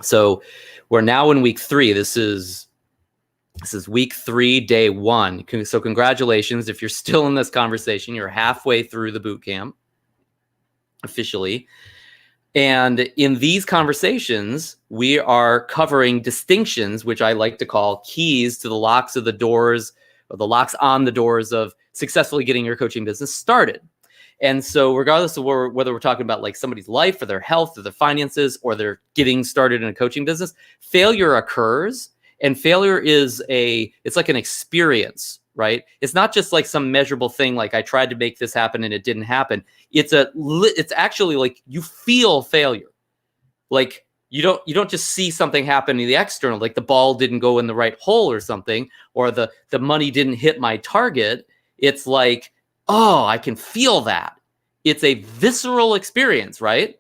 So we're now in week 3. This is week 3, day 1. So congratulations. If you're still in this conversation, you're halfway through the boot camp officially. And in these conversations, we are covering distinctions, which I like to call keys to the locks of the doors, or the locks on the doors of successfully getting your coaching business started. And so regardless of whether we're talking about like somebody's life or their health or their finances, or they're getting started in a coaching business, failure occurs. And failure is it's like an experience, right? It's not just like some measurable thing, like I tried to make this happen and it didn't happen. It's actually like you feel failure. Like you don't just see something happen in the external, like the ball didn't go in the right hole or something, or the money didn't hit my target. It's like, oh, I can feel that. It's a visceral experience, right?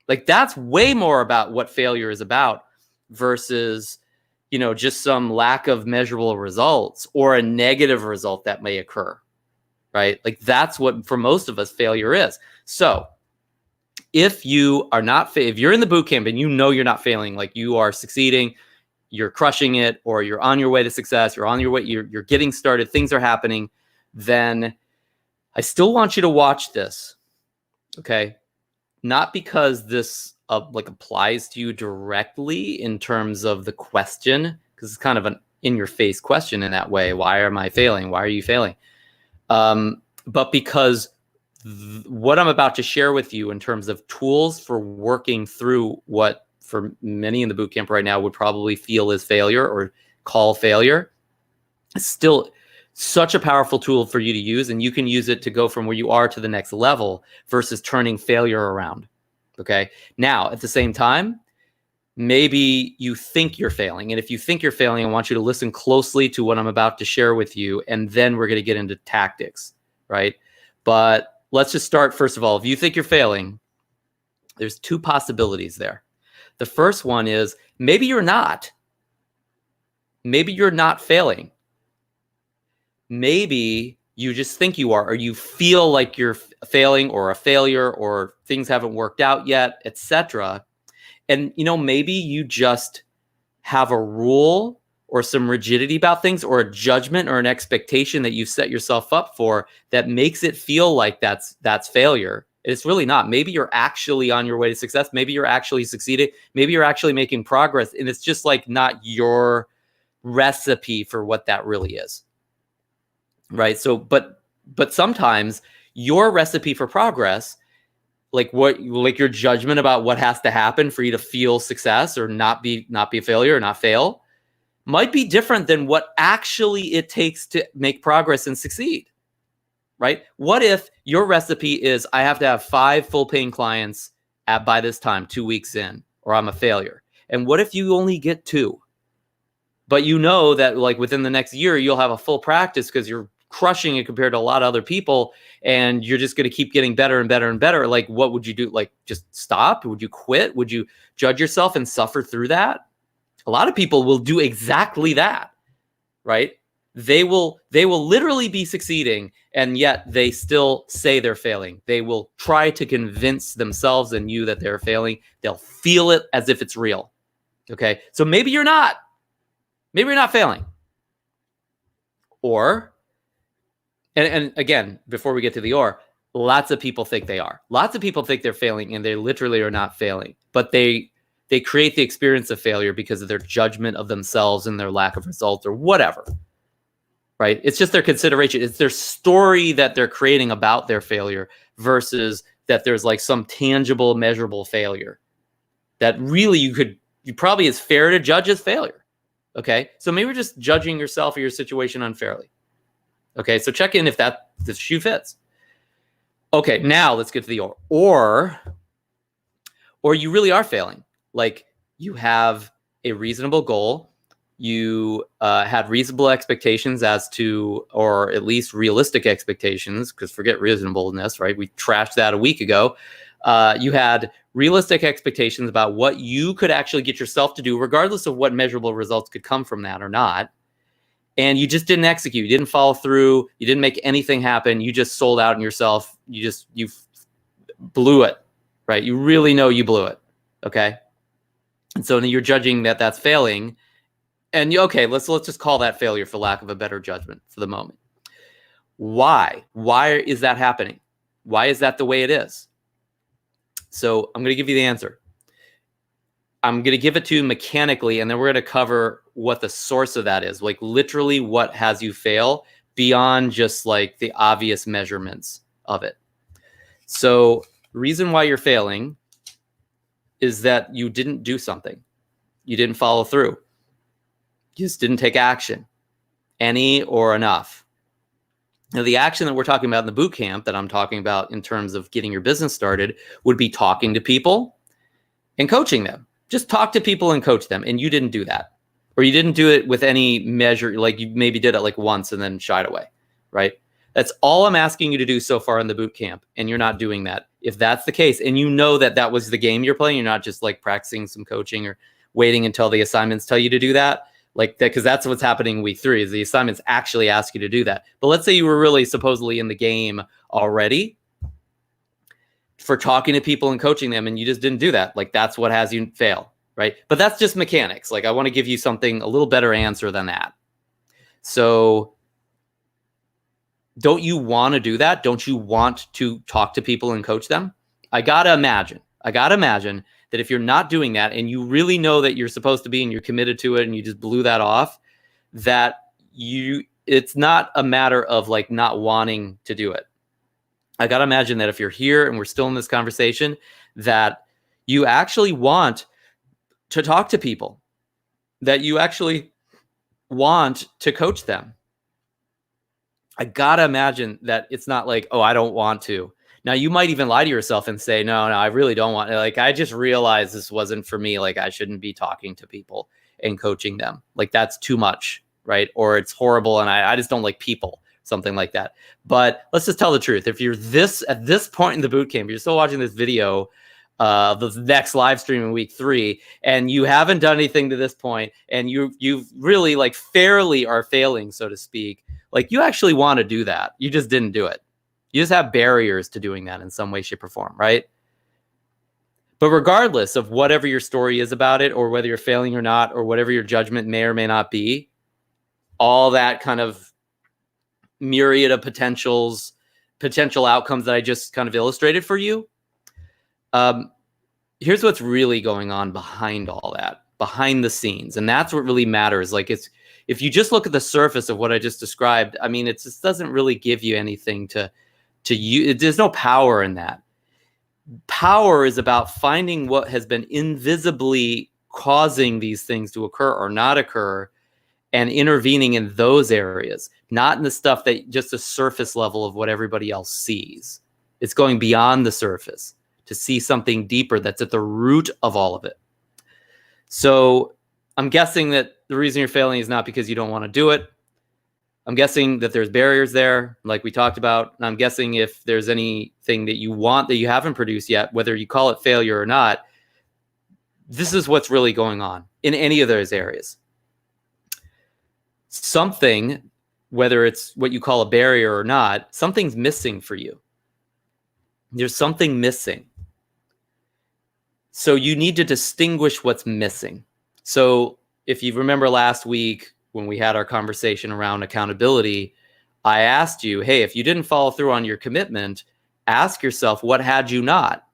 Like that's way more about what failure is about versus, just some lack of measurable results or a negative result that may occur, right? Like that's what, for most of us, failure is. So if you are not, if you're in the boot camp and you're not failing, like you are succeeding, you're crushing it, or you're on your way to success, you're on your way, you're getting started, things are happening, then I still want you to watch this, okay? Not because this applies to you directly in terms of the question, because it's kind of an in-your-face question in that way. Why am I failing? Why are you failing? But because what I'm about to share with you in terms of tools for working through what for many in the bootcamp right now would probably feel is failure or call failure, is still such a powerful tool for you to use, and you can use it to go from where you are to the next level versus turning failure around. Okay. Now, at the same time, maybe you think you're failing. And if you think you're failing, I want you to listen closely to what I'm about to share with you. And then we're going to get into tactics, right? But let's just start, first of all, if you think you're failing, there's 2 possibilities there. The first one is maybe you're not. Maybe you're not failing. Maybe you just think you are, or you feel like you're failing or a failure, or things haven't worked out yet, etc. And, maybe you just have a rule or some rigidity about things, or a judgment or an expectation that you set yourself up for that makes it feel like that's failure. It's really not. Maybe you're actually on your way to success. Maybe you're actually succeeding. Maybe you're actually making progress. And it's just like not your recipe for what that really is. Right. So, but sometimes your recipe for progress, like your judgment about what has to happen for you to feel success or not be a failure or not fail, might be different than what actually it takes to make progress and succeed. Right. What if your recipe is I have to have 5 full paying clients by this time, 2 weeks in, or I'm a failure? And what if you only get 2? But that like within the next year, you'll have a full practice because you're crushing it compared to a lot of other people, and you're just going to keep getting better and better and better. Like, what would you do? Like, just stop? Would you quit? Would you judge yourself and suffer through that? A lot of people will do exactly that, right? They will literally be succeeding, and yet they still say they're failing. They will try to convince themselves and you that they're failing. They'll feel it as if it's real. Okay. So maybe you're not failing. Or, and again, before we get to the or, lots of people think they are. Lots of people think they're failing, and they literally are not failing. But they create the experience of failure because of their judgment of themselves and their lack of results or whatever. Right? It's just their consideration. It's their story that they're creating about their failure versus that there's like some tangible, measurable failure that really you probably is fair to judge as failure. Okay. So maybe you're just judging yourself or your situation unfairly. Okay. So check in if the shoe fits. Okay. Now let's get to the or you really are failing. Like you have a reasonable goal. You had reasonable expectations as to, or at least realistic expectations, because forget reasonableness, right? We trashed that a week ago. You had realistic expectations about what you could actually get yourself to do, regardless of what measurable results could come from that or not. And you just didn't execute. You didn't follow through. You didn't make anything happen. You just sold out on yourself. You blew it, right? You really know you blew it. Okay. And so you're judging that that's failing. And okay, let's just call that failure for lack of a better judgment for the moment. Why? Why is that happening? Why is that the way it is? So I'm going to give you the answer. I'm going to give it to you mechanically, and then we're going to cover what the source of that is, like literally what has you fail beyond just like the obvious measurements of it. So the reason why you're failing is that you didn't do something. You didn't follow through. You just didn't take action, any or enough. Now, the action that we're talking about in the boot camp that I'm talking about in terms of getting your business started would be talking to people and coaching them. Just talk to people and coach them. And you didn't do that. Or you didn't do it with any measure, like you maybe did it like once and then shied away, right? That's all I'm asking you to do so far in the boot camp. And you're not doing that. If that's the case, and you know that that was the game you're playing, you're not just like practicing some coaching or waiting until the assignments tell you to do that. Like that, because that's what's happening in week 3 is the assignments actually ask you to do that. But let's say you were really supposedly in the game already for talking to people and coaching them, and you just didn't do that. Like that's what has you fail, right? But that's just mechanics. Like I want to give you something, a little better answer than that. So don't you want to do that? Don't you want to talk to people and coach them? I got to imagine that if you're not doing that and you really know that you're supposed to be and you're committed to it and you just blew that off, that it's not a matter of like not wanting to do it. I got to imagine that if you're here and we're still in this conversation, that you actually want to talk to people, that you actually want to coach them. I got to imagine that it's not like, oh, I don't want to. Now, you might even lie to yourself and say, no, I really don't want to. Like, I just realized this wasn't for me. Like, I shouldn't be talking to people and coaching them. Like, that's too much, right? Or it's horrible and I just don't like people, something like that. But let's just tell the truth. If you're at this point in the boot camp, you're still watching this video, the next live stream in week 3, and you haven't done anything to this point, and you've really like fairly are failing, so to speak. Like you actually want to do that. You just didn't do it. You just have barriers to doing that in some way, shape, or form, right? But regardless of whatever your story is about it, or whether you're failing or not, or whatever your judgment may or may not be, all that kind of myriad of potential outcomes that I just kind of illustrated for you. Here's what's really going on behind all that, behind the scenes. And that's what really matters. Like if you just look at the surface of what I just described, I mean, it just doesn't really give you anything to you. There's no power in that. Power is about finding what has been invisibly causing these things to occur or not occur and intervening in those areas, not in the stuff that just the surface level of what everybody else sees. It's going beyond the surface to see something deeper that's at the root of all of it. So I'm guessing that the reason you're failing is not because you don't want to do it. I'm guessing that there's barriers there, like we talked about. And I'm guessing if there's anything that you want that you haven't produced yet, whether you call it failure or not, this is what's really going on in any of those areas. Something, whether it's what you call a barrier or not, something's missing for you. There's something missing. So you need to distinguish what's missing. So if you remember last week when we had our conversation around accountability, I asked you, hey, if you didn't follow through on your commitment, ask yourself, what had you not?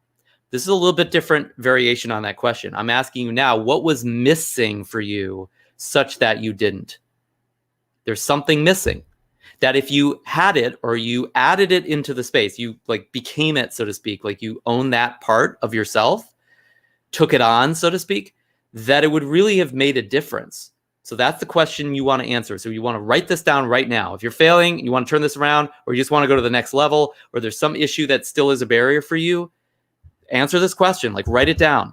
This is a little bit different variation on that question. I'm asking you now, what was missing for you such that you didn't? There's something missing that if you had it or you added it into the space, you like became it, so to speak, like you own that part of yourself, took it on, so to speak, that it would really have made a difference. So that's the question you want to answer. So you want to write this down right now. If you're failing, you want to turn this around, or you just want to go to the next level, or there's some issue that still is a barrier for you, answer this question, like write it down.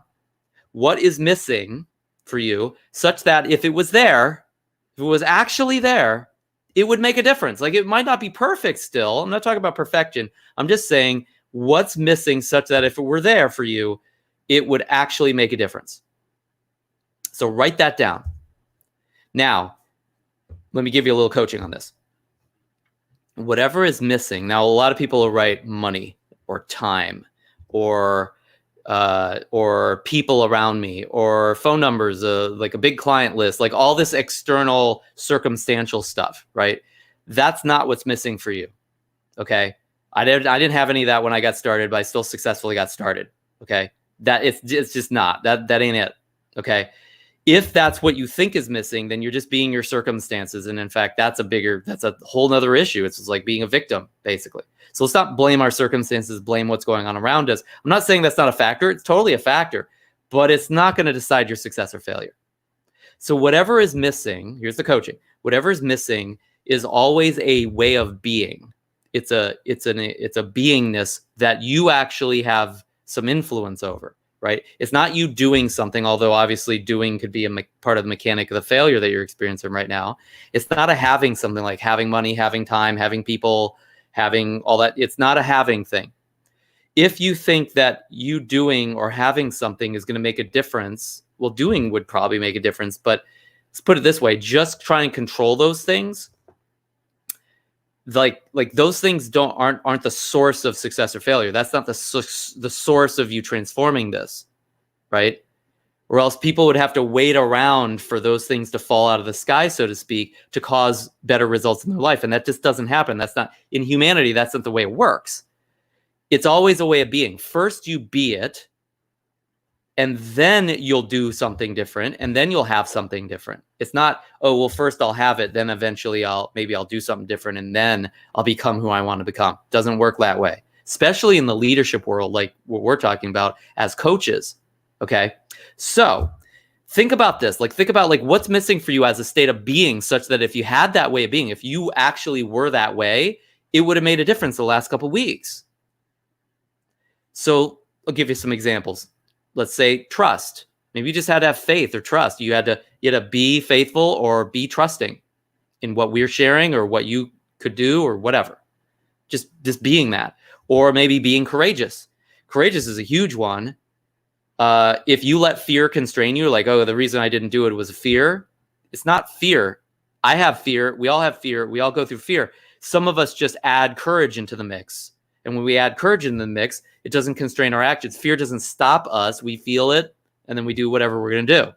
What is missing for you such that if it was there, if it was actually there, it would make a difference? Like it might not be perfect still. I'm not talking about perfection. I'm just saying what's missing such that if it were there for you, it would actually make a difference. So write that down. Now, let me give you a little coaching on this. Whatever is missing. Now, a lot of people will write money or time or or people around me, or phone numbers, like a big client list, like all this external circumstantial stuff, right? That's not what's missing for you. Okay. I didn't have any of that when I got started, but I still successfully got started. Okay. That it's just not that ain't it. Okay. If that's what you think is missing, then you're just being your circumstances. And in fact, that's a whole nother issue. It's like being a victim, basically. So let's not blame our circumstances, blame what's going on around us. I'm not saying that's not a factor. It's totally a factor, but it's not going to decide your success or failure. So whatever is missing, here's the coaching. Whatever is missing is always a way of being. It's a beingness that you actually have some influence over. Right? It's not you doing something, although obviously doing could be a part of the mechanic of the failure that you're experiencing right now. It's not a having something, like having money, having time, having people, having all that. It's not a having thing. If you think that you doing or having something is going to make a difference, well, doing would probably make a difference. But let's put it this way: just try and control those things. Like those things aren't the source of success or failure. That's not the source of you transforming this, right? Or else people would have to wait around for those things to fall out of the sky, so to speak, to cause better results in their life. And that just doesn't happen. That's not, in humanity, that's not the way it works. It's always a way of being. First you be it, and then you'll do something different, and then you'll have something different. It's not, oh, well, first I'll have it, then eventually I'll do something different, and then I'll become who I want to become. Doesn't work that way, especially in the leadership world, like what we're talking about as coaches. Okay, so think about this. Think about what's missing for you as a state of being, such that if you had that way of being, if you actually were that way, it would have made a difference the last couple of weeks. So I'll give you some examples. Let's say trust. Maybe you just had to have faith or trust. You had to be faithful or be trusting in what we're sharing or what you could do or whatever. Just being that. Or maybe being courageous. Courageous is a huge one. If you let fear constrain you, like, oh, the reason I didn't do it was fear. It's not fear. I have fear. We all have fear. We all go through fear. Some of us just add courage into the mix. And when we add courage in the mix, it doesn't constrain our actions. Fear doesn't stop us. We feel it, and then we do whatever we're going to do.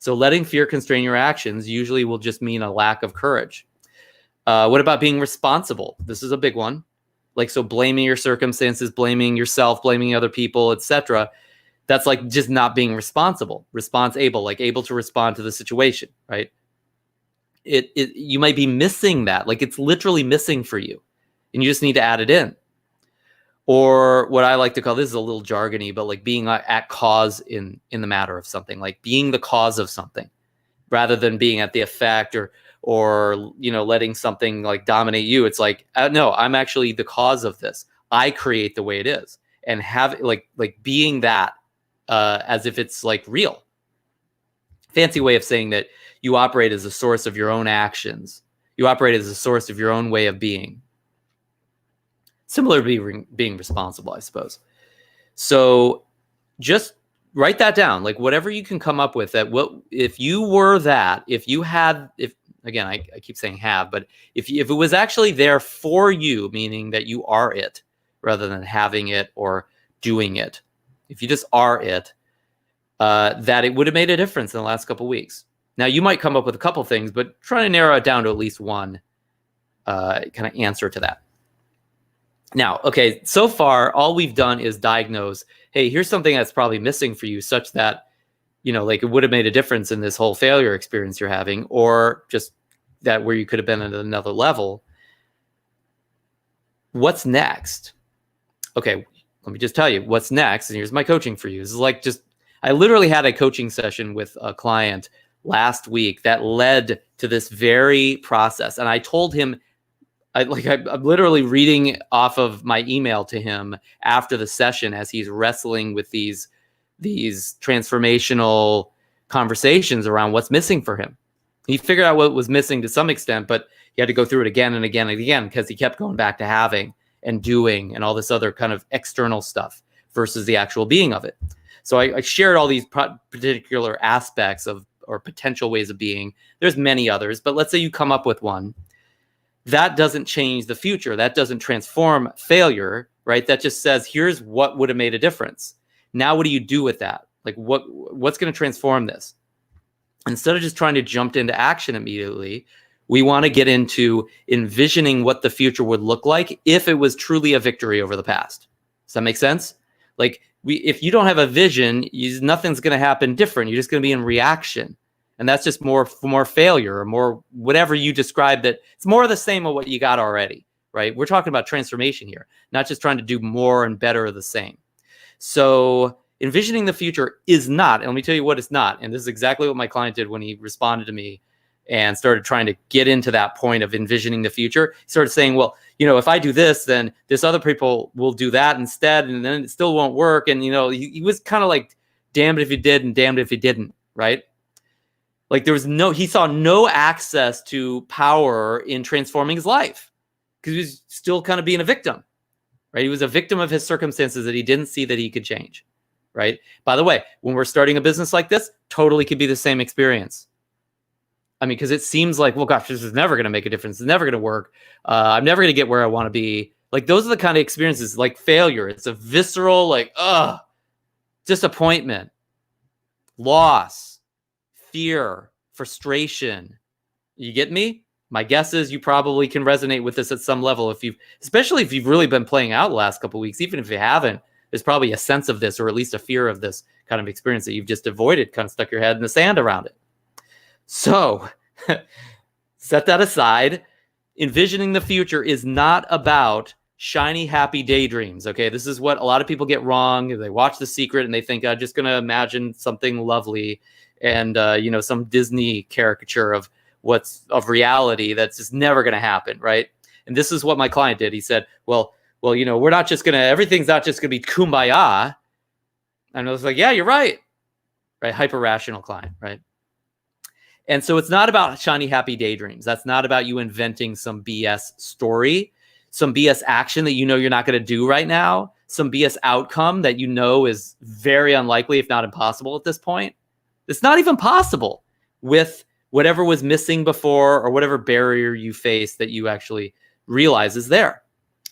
So letting fear constrain your actions usually will just mean a lack of courage. What about being responsible? This is a big one. So blaming your circumstances, blaming yourself, blaming other people, etc. That's like just not being responsible. Able to respond to the situation, right? You might be missing that. It's literally missing for you. And you just need to add it in. Or what I like to call, this is a little jargony, but being at cause in the matter of something, being the cause of something rather than being at the effect or letting something dominate you. It's no, I'm actually the cause of this. I create the way it is, and have being that as if it's real. Fancy way of saying that you operate as a source of your own actions. You operate as a source of your own way of being. Similar to being responsible, I suppose. So just write that down. Whatever you can come up with, if you were that, again, I keep saying have, but if it was actually there for you, meaning that you are it rather than having it or doing it. If you just are it, that it would have made a difference in the last couple of weeks. Now you might come up with a couple things, but try to narrow it down to at least one kind of answer to that. Now, okay, so far, all we've done is diagnose, hey, here's something that's probably missing for you such that, it would have made a difference in this whole failure experience you're having, or just that where you could have been at another level. What's next? Okay, let me just tell you what's next. And here's my coaching for you. This is I literally had a coaching session with a client last week that led to this very process. And I told him, I'm literally reading off of my email to him after the session as he's wrestling with these transformational conversations around what's missing for him. He figured out what was missing to some extent, but he had to go through it again and again and again because he kept going back to having and doing and all this other kind of external stuff versus the actual being of it. So I shared all these particular aspects of or potential ways of being. There's many others, but let's say you come up with one. That doesn't change the future. That doesn't transform failure, right? That just says, here's what would have made a difference. Now, what do you do with that? Like what's going to transform this? Instead of just trying to jump into action immediately, we want to get into envisioning what the future would look like if it was truly a victory over the past. Does that make sense? Like if you don't have a vision, nothing's going to happen different. You're just going to be in reaction. And that's just more failure or more whatever you described. That it's more of the same of what you got already, right? We're talking about transformation here, not just trying to do more and better of the same. So envisioning the future is not, and let me tell you what it's not. And this is exactly what my client did when he responded to me and started trying to get into that point of envisioning the future. He started saying, well, if I do this, then this other people will do that instead, and then it still won't work. And, he was kind of like, damned if you did and damned if you didn't, right? Like he saw no access to power in transforming his life because he was still kind of being a victim, right? He was a victim of his circumstances that he didn't see that he could change, right? By the way, when we're starting a business like this, totally could be the same experience. I mean, because it seems like, well, gosh, this is never going to make a difference. It's never going to work. I'm never going to get where I want to be. Like those are the kind of experiences like failure. It's a visceral, like, disappointment, loss, fear, frustration. You get me? My guess is you probably can resonate with this at some level. Especially if you've really been playing out the last couple of weeks, even if you haven't, there's probably a sense of this, or at least a fear of this kind of experience that you've just avoided, kind of stuck your head in the sand around it. So set that aside. Envisioning the future is not about shiny, happy daydreams. Okay. This is what a lot of people get wrong. They watch The Secret and they think, I'm just going to imagine something lovely and, some Disney caricature of reality that's just never going to happen. Right. And this is what my client did. He said, well, we're not just everything's not just going to be kumbaya. And I was like, yeah, you're right. Right. Hyper rational client. Right. And so it's not about shiny, happy daydreams. That's not about you inventing some BS story, some BS action that you're not going to do right now, some BS outcome that is very unlikely, if not impossible at this point. It's not even possible with whatever was missing before or whatever barrier you face that you actually realize is there.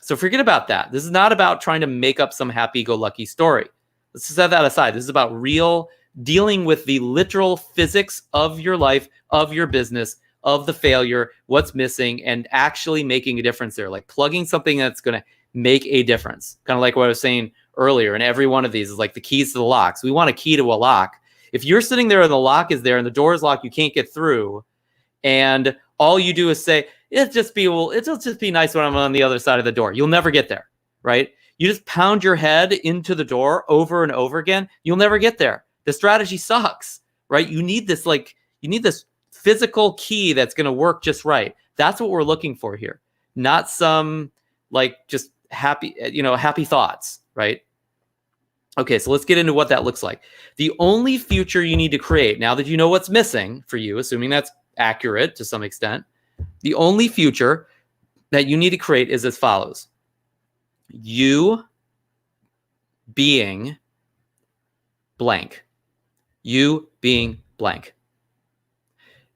So forget about that. This is not about trying to make up some happy-go-lucky story. Let's set that aside. This is about real dealing with the literal physics of your life, of your business, of the failure, what's missing, and actually making a difference there. Like plugging something that's going to make a difference. Kind of like what I was saying earlier. And every one of these is like the keys to the locks. We want a key to a lock. If you're sitting there and the lock is there and the door is locked, you can't get through. And all you do is say, it'll just be nice when I'm on the other side of the door. You'll never get there, right? You just pound your head into the door over and over again. You'll never get there. The strategy sucks, right? You need this physical key that's going to work just right. That's what we're looking for here. Not some just happy thoughts, right? Okay, so let's get into what that looks like. The only future you need to create, now that you know what's missing for you, assuming that's accurate to some extent, the only future that you need to create is as follows. You being blank. You being blank.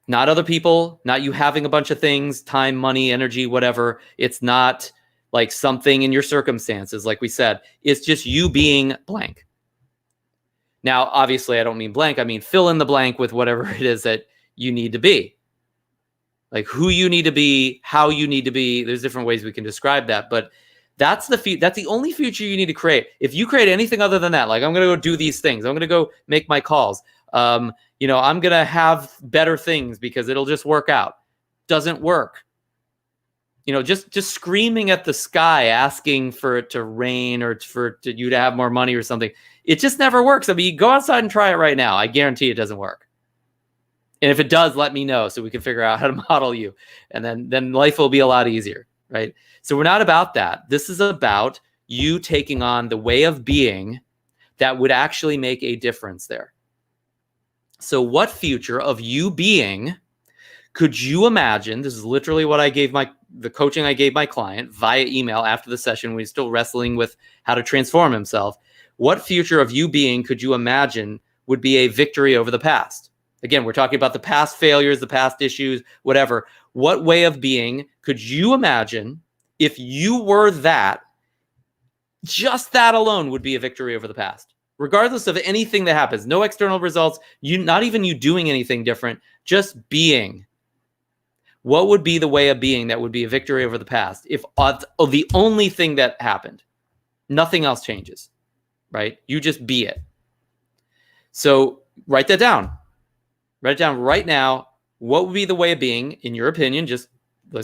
Not other people, not you having a bunch of things, time, money, energy, whatever. It's not like something in your circumstances, like we said. It's just you being blank. Now, obviously, I don't mean blank. I mean fill in the blank with whatever it is that you need to be. Like who you need to be, how you need to be. There's different ways we can describe that, but that's the only future you need to create. If you create anything other than that, like I'm going to go do these things, I'm going to go make my calls, I'm going to have better things because it'll just work out. Doesn't work. Just screaming at the sky, asking for it to rain or for you to have more money or something. It just never works. I mean, you go outside and try it right now. I guarantee it doesn't work. And if it does, let me know so we can figure out how to model you. And then life will be a lot easier, right? So we're not about that. This is about you taking on the way of being that would actually make a difference there. So what future of you being could you imagine? This is literally what I gave the coaching I gave my client via email after the session when he's still wrestling with how to transform himself. What future of you being could you imagine would be a victory over the past? Again, we're talking about the past failures, the past issues, whatever. What way of being could you imagine if you were that? Just that alone would be a victory over the past regardless of anything that happens, no external results, not even you doing anything different, just being. What would be the way of being that would be a victory over the past if the only thing that happened, nothing else changes, right? You just be it. So write that down. Write it down right now. What would be the way of being, in your opinion, just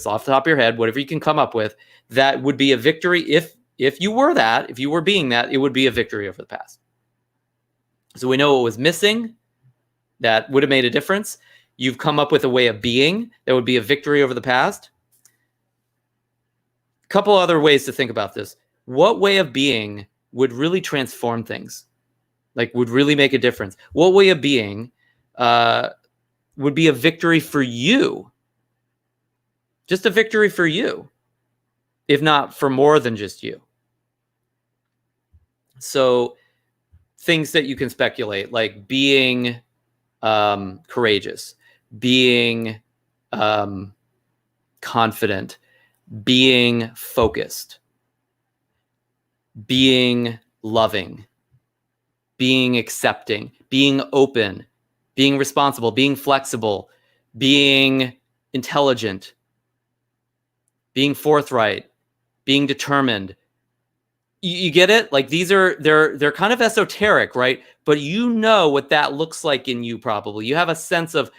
off the top of your head, whatever you can come up with, that would be a victory if you were that, if you were being that, it would be a victory over the past. So we know what was missing that would have made a difference. You've come up with a way of being that would be a victory over the past. A couple other ways to think about this. What way of being would really transform things? Like would really make a difference? What way of being would be a victory for you? Just a victory for you, if not for more than just you. So things that you can speculate, like being courageous, being confident, being focused, being loving, being accepting, being open, being responsible, being flexible, being intelligent, being forthright, being determined. You get it? Like they're kind of esoteric, right? But you know what that looks like in you probably. You have a sense of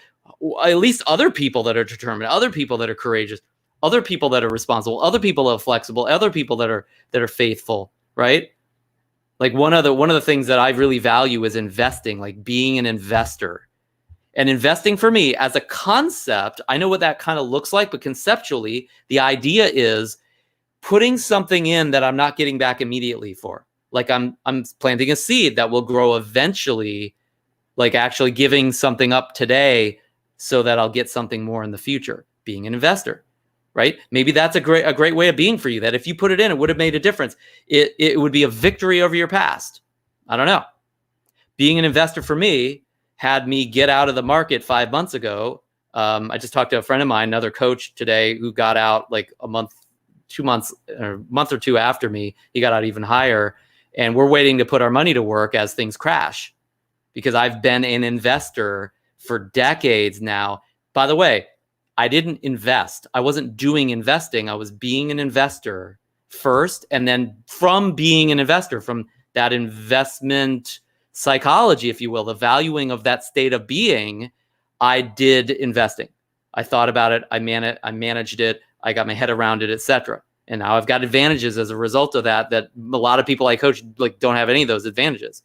at least other people that are determined, other people that are courageous, other people that are responsible, other people that are flexible, other people that are faithful, right? Like one of the things that I really value is investing, like being an investor. And investing for me as a concept, I know what that kind of looks like, but conceptually, the idea is putting something in that I'm not getting back immediately for. Like I'm planting a seed that will grow eventually, like actually giving something up today so that I'll get something more in the future, being an investor, right? Maybe that's a great way of being for you, that if you put it in, it would have made a difference. It would be a victory over your past. I don't know. Being an investor for me had me get out of the market 5 months ago. I just talked to a friend of mine, another coach today, who got out like a month or two after me. He got out even higher, and we're waiting to put our money to work as things crash, because I've been an investor for decades now. By the way, I didn't invest. I wasn't doing investing. I was being an investor first, and then from being an investor, from that investment psychology, if you will, the valuing of that state of being, I did investing. I thought about it. I managed it. I got my head around it, etc. And now I've got advantages as a result of that a lot of people I coach don't have any of those advantages.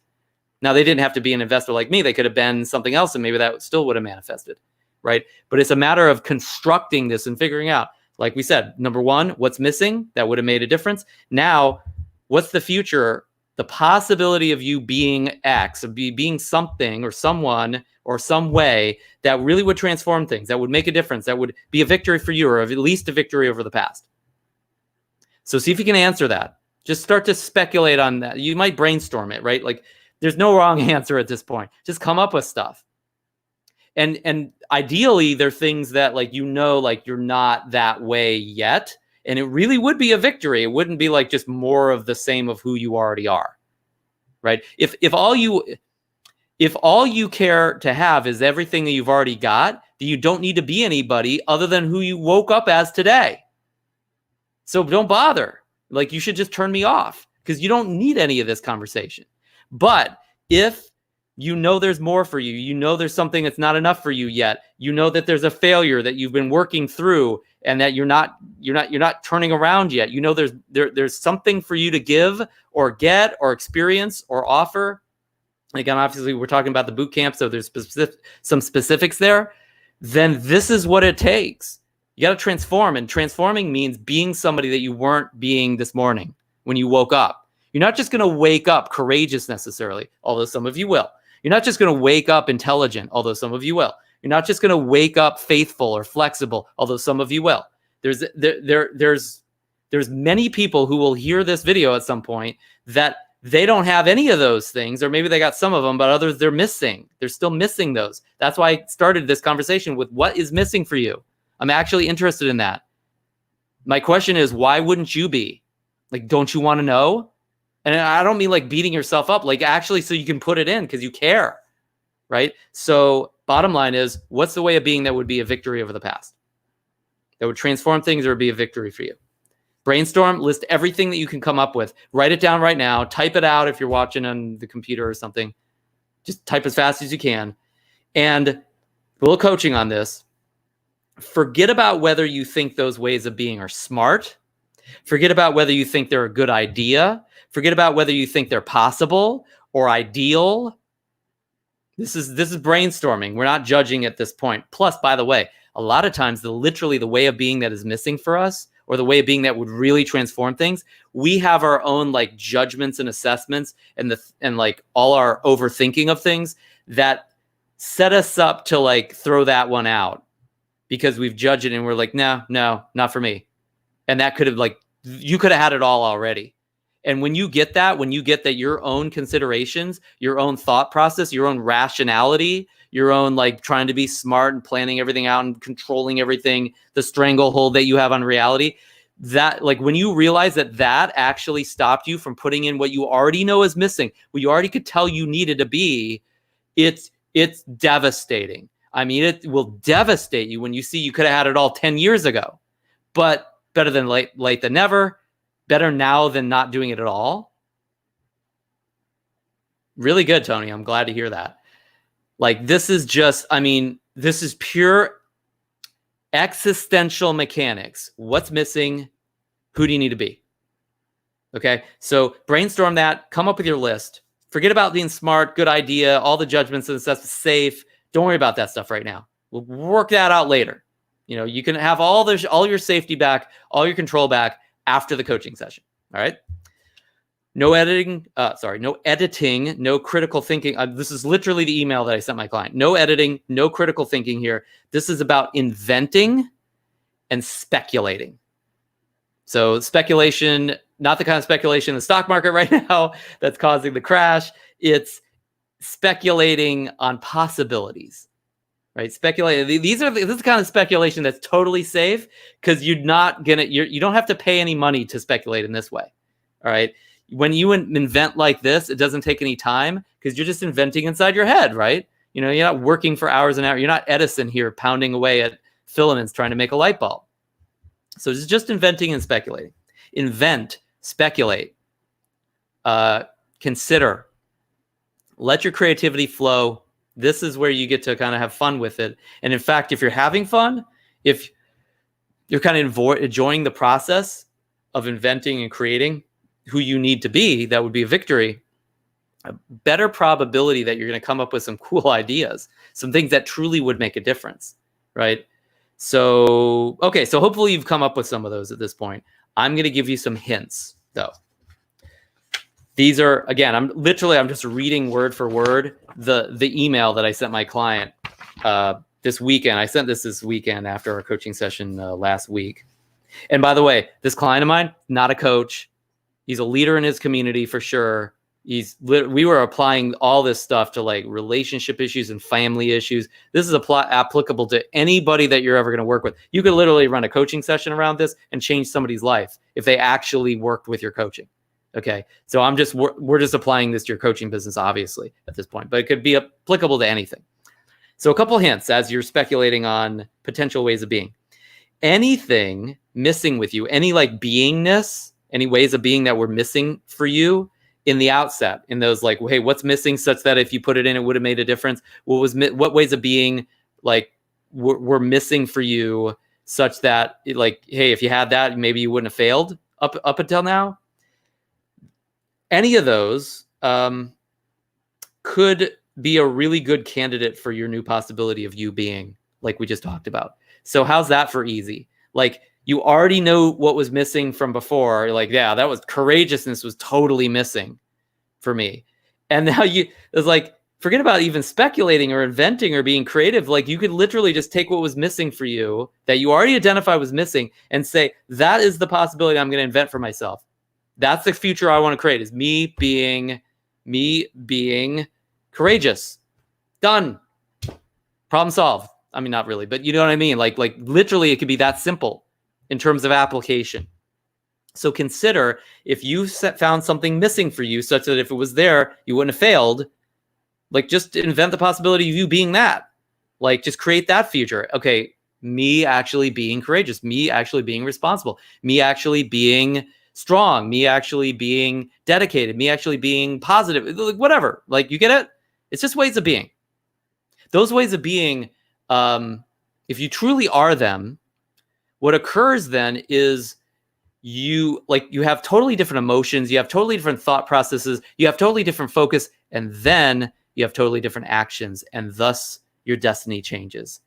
Now, they didn't have to be an investor like me. They could have been something else, and maybe that still would have manifested, right? But it's a matter of constructing this and figuring out, like we said, number one, what's missing that would have made a difference. Now, what's the future? The possibility of you being X, of being something or someone or some way that really would transform things, that would make a difference, that would be a victory for you, or at least a victory over the past. So see if you can answer that. Just start to speculate on that. You might brainstorm it, right? Like there's no wrong answer at this point. Just come up with stuff. And ideally, they're things that like you're not that way yet. And it really would be a victory. It wouldn't be like just more of the same of who you already are, right? If all you care to have is everything that you've already got, then you don't need to be anybody other than who you woke up as today. So don't bother. Like you should just turn me off, because you don't need any of this conversation. But if you know there's more for you, you know there's something that's not enough for you yet, you know that there's a failure that you've been working through, and that you're not turning around yet. You know there's something for you to give or get or experience or offer. Again, obviously we're talking about the boot camp, so there's some specifics there. Then this is what it takes. You got to transform, and transforming means being somebody that you weren't being this morning when you woke up. You're not just going to wake up courageous necessarily, although some of you will. You're not just going to wake up intelligent, although some of you will. You're not just going to wake up faithful or flexible, although some of you will. There's many people who will hear this video at some point that they don't have any of those things, or maybe they got some of them, but others they're missing. They're still missing those. That's why I started this conversation with what is missing for you. I'm actually interested in that. My question is, why wouldn't you be? Like, don't you want to know? And I don't mean like beating yourself up, like actually so you can put it in because you care, right? So bottom line is, what's the way of being that would be a victory over the past? That would transform things or be a victory for you? Brainstorm, list everything that you can come up with. Write it down right now. Type it out if you're watching on the computer or something. Just type as fast as you can. And a little coaching on this. Forget about whether you think those ways of being are smart. Forget about whether you think they're a good idea. Forget about whether you think they're possible or ideal. This is brainstorming. We're not judging at this point. Plus, by the way, a lot of times literally the way of being that is missing for us, or the way of being that would really transform things, we have our own like judgments and assessments and like all our overthinking of things that set us up to like throw that one out because we've judged it and we're like, no, not for me. And that could have like, you could have had it all already. And when you get that your own considerations, your own thought process, your own rationality, your own like trying to be smart and planning everything out and controlling everything, the stranglehold that you have on reality, that like when you realize that actually stopped you from putting in what you already know is missing, what you already could tell you needed to be, it's devastating. I mean, it will devastate you when you see you could have had it all 10 years ago, but better than late than never. Better now than not doing it at all. Really good, Tony. I'm glad to hear that. Like, this is just, I mean, this is pure existential mechanics. What's missing? Who do you need to be? Okay, so brainstorm that. Come up with your list. Forget about being smart, good idea, all the judgments and stuff, safe. Don't worry about that stuff right now. We'll work that out later. You know, you can have all your safety back, all your control back after the coaching session. All right. No editing, no critical thinking. This is literally the email that I sent my client. No editing, no critical thinking here. This is about inventing and speculating. So speculation, not the kind of speculation in the stock market right now that's causing the crash. It's speculating on possibilities. Right, speculating. This is the kind of speculation that's totally safe because you don't have to pay any money to speculate in this way. All right, when you invent like this, it doesn't take any time because you're just inventing inside your head, right? You know, you're not working for hours and hours. You're not Edison here pounding away at filaments trying to make a light bulb. So it's just inventing and speculating. Invent, speculate, consider, let your creativity flow. This is where you get to kind of have fun with it. And in fact, if you're having fun, if you're kind of enjoying the process of inventing and creating who you need to be, that would be a victory. A better probability that you're going to come up with some cool ideas, some things that truly would make a difference, right? So, okay, so hopefully you've come up with some of those at this point. I'm going to give you some hints, though. These are, again, I'm just reading word for word the email that I sent my client this weekend. I sent this weekend after our coaching session last week. And by the way, this client of mine, not a coach. He's a leader in his community for sure. We were applying all this stuff to like relationship issues and family issues. This is applicable to anybody that you're ever going to work with. You could literally run a coaching session around this and change somebody's life if they actually worked with your coaching. Okay, so we're just applying this to your coaching business, obviously, at this point, but it could be applicable to anything. So a couple hints as you're speculating on potential ways of being. Anything missing with you, any like beingness, any ways of being that were missing for you in the outset, in those like, hey, what's missing such that if you put it in, it would have made a difference? What ways of being like were missing for you such that like, hey, if you had that, maybe you wouldn't have failed up until now? Any of those could be a really good candidate for your new possibility of you being like we just talked about. So how's that for easy? Like you already know what was missing from before. You're like, yeah, that was courageousness was totally missing for me. And now it's like, forget about even speculating or inventing or being creative. Like you could literally just take what was missing for you that you already identified was missing and say, that is the possibility I'm going to invent for myself. That's the future I want to create, is me being courageous. Done. Problem solved. I mean, not really, but you know what I mean? Like literally it could be that simple in terms of application. So consider if you found something missing for you such that if it was there, you wouldn't have failed. Like, just invent the possibility of you being that. Like, just create that future. Okay, me actually being courageous, me actually being responsible, me actually being strong, me actually being dedicated, me actually being positive, whatever. Like, you get it? It's just ways of being. Those ways of being, if you truly are them, what occurs then is you have totally different emotions, you have totally different thought processes, you have totally different focus, and then you have totally different actions, and thus your destiny changes.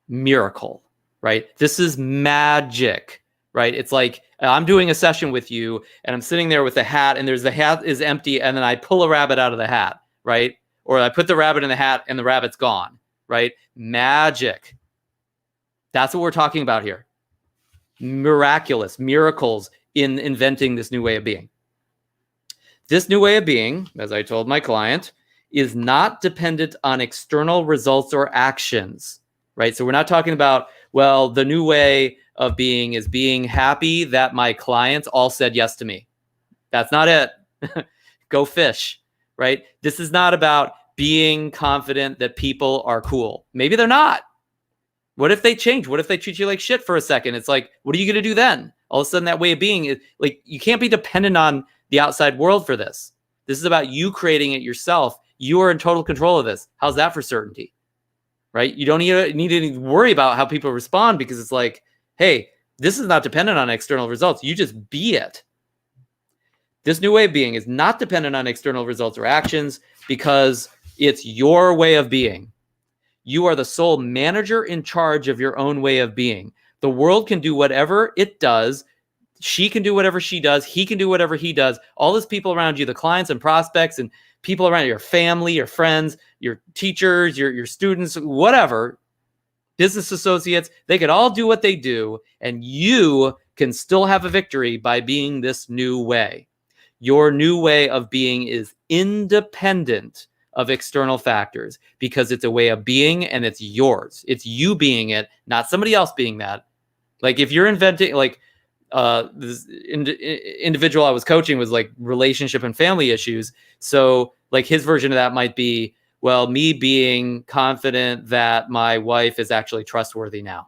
Miracle, right? This is magic, right? It's like I'm doing a session with you and I'm sitting there with the hat, and the hat is empty, and then I pull a rabbit out of the hat, right? Or I put the rabbit in the hat and the rabbit's gone, right? Magic. That's what we're talking about here. Miraculous miracles in inventing this new way of being. This new way of being, as I told my client, is not dependent on external results or actions, right? So we're not talking about, well, the new way of being is being happy that my clients all said yes to me. That's not it. Go fish, right? This is not about being confident that people are cool. Maybe they're not. What if they change? What if they treat you like shit for a second? It's like, what are you going to do then? All of a sudden, that way of being is like, you can't be dependent on the outside world for this. This is about you creating it yourself. You are in total control of this. How's that for certainty? Right? You don't need to worry about how people respond, because it's like, hey, this is not dependent on external results. You just be it. This new way of being is not dependent on external results or actions because it's your way of being. You are the sole manager in charge of your own way of being. The world can do whatever it does. She can do whatever she does. He can do whatever he does. All those people around you, the clients and prospects and people around your family, your friends, your teachers, your students, whatever, business associates, they could all do what they do, and you can still have a victory by being this new way. Your new way of being is independent of external factors because it's a way of being and it's yours. It's you being it, not somebody else being that. Like if you're inventing, like this individual I was coaching was like relationship and family issues. So like his version of that might be, well, me being confident that my wife is actually trustworthy now.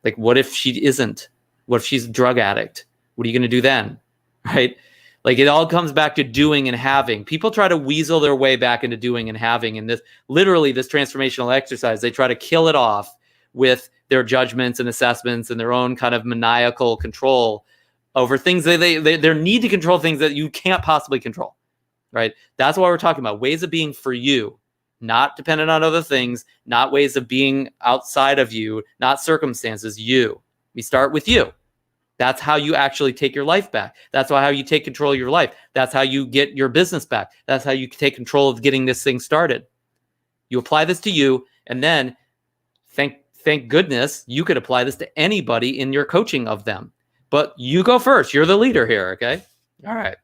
Like, what if she isn't? What if she's a drug addict? What are you going to do then? Right? Like it all comes back to doing and having. People try to weasel their way back into doing and having. And this transformational exercise, they try to kill it off with their judgments and assessments and their own kind of maniacal control over things. They need to control things that you can't possibly control, right? That's why we're talking about ways of being for you, not dependent on other things, not ways of being outside of you, not circumstances, you. We start with you. That's how you actually take your life back. That's how you take control of your life. That's how you get your business back. That's how you take control of getting this thing started. You apply this to you, and then thank goodness you could apply this to anybody in your coaching of them. But you go first. You're the leader here, okay? All right.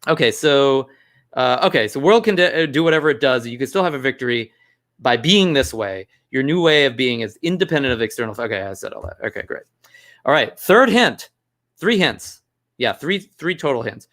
Okay, so world can do whatever it does. You can still have a victory by being this way. Your new way of being is independent of external. Okay, I said all that. Okay, great. All right, third hint. 3 hints. Yeah, three total hints.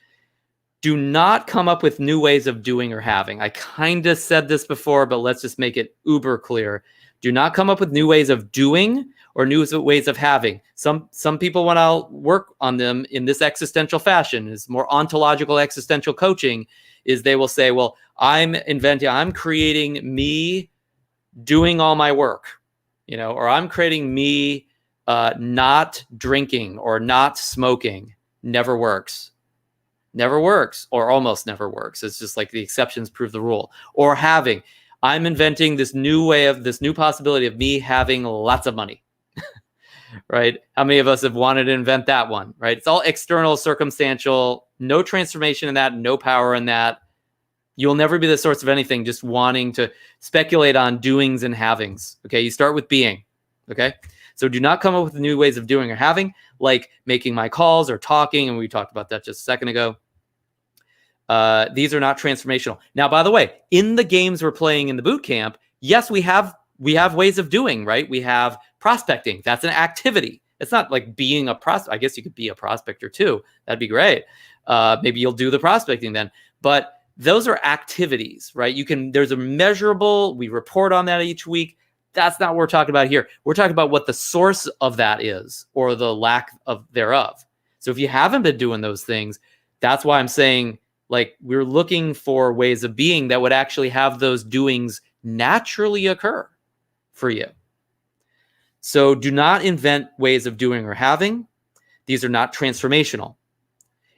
Do not come up with new ways of doing or having. I kind of said this before, but let's just make it uber clear. Do not come up with new ways of doing or new ways of having. Some people, when I'll work on them in this existential fashion, is more ontological existential coaching, is they will say, well, I'm creating me doing all my work, or I'm creating me not drinking or not smoking. Never works, or almost never works. It's just like the exceptions prove the rule. Or having, I'm inventing this new possibility of me having lots of money, right? How many of us have wanted to invent that one, right? It's all external, circumstantial, no transformation in that, no power in that. You'll never be the source of anything, just wanting to speculate on doings and havings. Okay, you start with being, okay? So do not come up with new ways of doing or having, like making my calls or talking, and we talked about that just a second ago. These are not transformational. Now, by the way, in the games we're playing in the boot camp, yes, we have ways of doing, right? We have prospecting. That's an activity. It's not like being a prospect. I guess you could be a prospector too. That'd be great. Maybe you'll do the prospecting then. But those are activities, right? There's a measurable, we report on that each week. That's not what we're talking about here. We're talking about what the source of that is, or the lack of thereof. So if you haven't been doing those things, that's why I'm saying, like, we're looking for ways of being that would actually have those doings naturally occur for you. So do not invent ways of doing or having. These are not transformational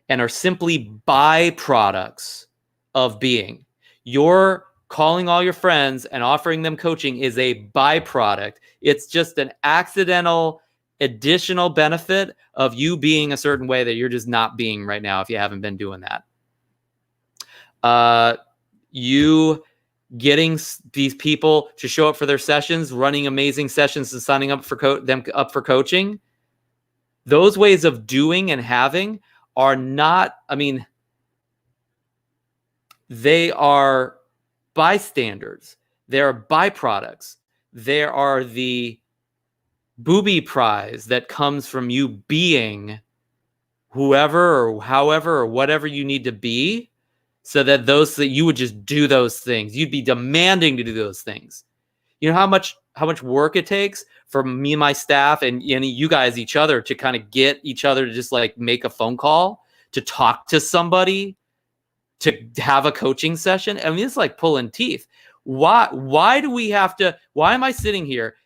and are simply byproducts of being. Your calling all your friends and offering them coaching is a byproduct. It's just an accidental additional benefit of you being a certain way that you're just not being right now if you haven't been doing that. You getting these people to show up for their sessions, running amazing sessions and signing up for them up for coaching, those ways of doing and having are not, I mean, they are bystanders. They are byproducts. They are the booby prize that comes from you being whoever or however or whatever you need to be, so that you would just do those things. You'd be demanding to do those things. You know how much work it takes for me and my staff and you guys, each other, to kind of get each other to just like make a phone call, to talk to somebody, to have a coaching session. I mean, it's like pulling teeth. Why do we have to, why am I sitting here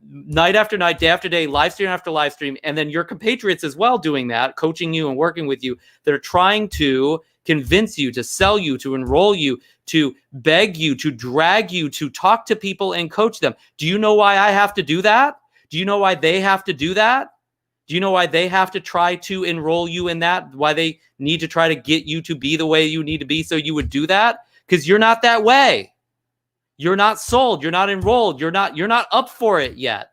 night after night, day after day, live stream after live stream, and then your compatriots as well doing that, coaching you and working with you, that are trying to convince you, to sell you, to enroll you, to beg you, to drag you, to talk to people and coach them? Do you know why I have to do that? Do you know why they have to do that? Do you know why they have to try to enroll you in that? Why they need to try to get you to be the way you need to be so you would do that? Because you're not that way. You're not sold. You're not enrolled. You're not up for it yet.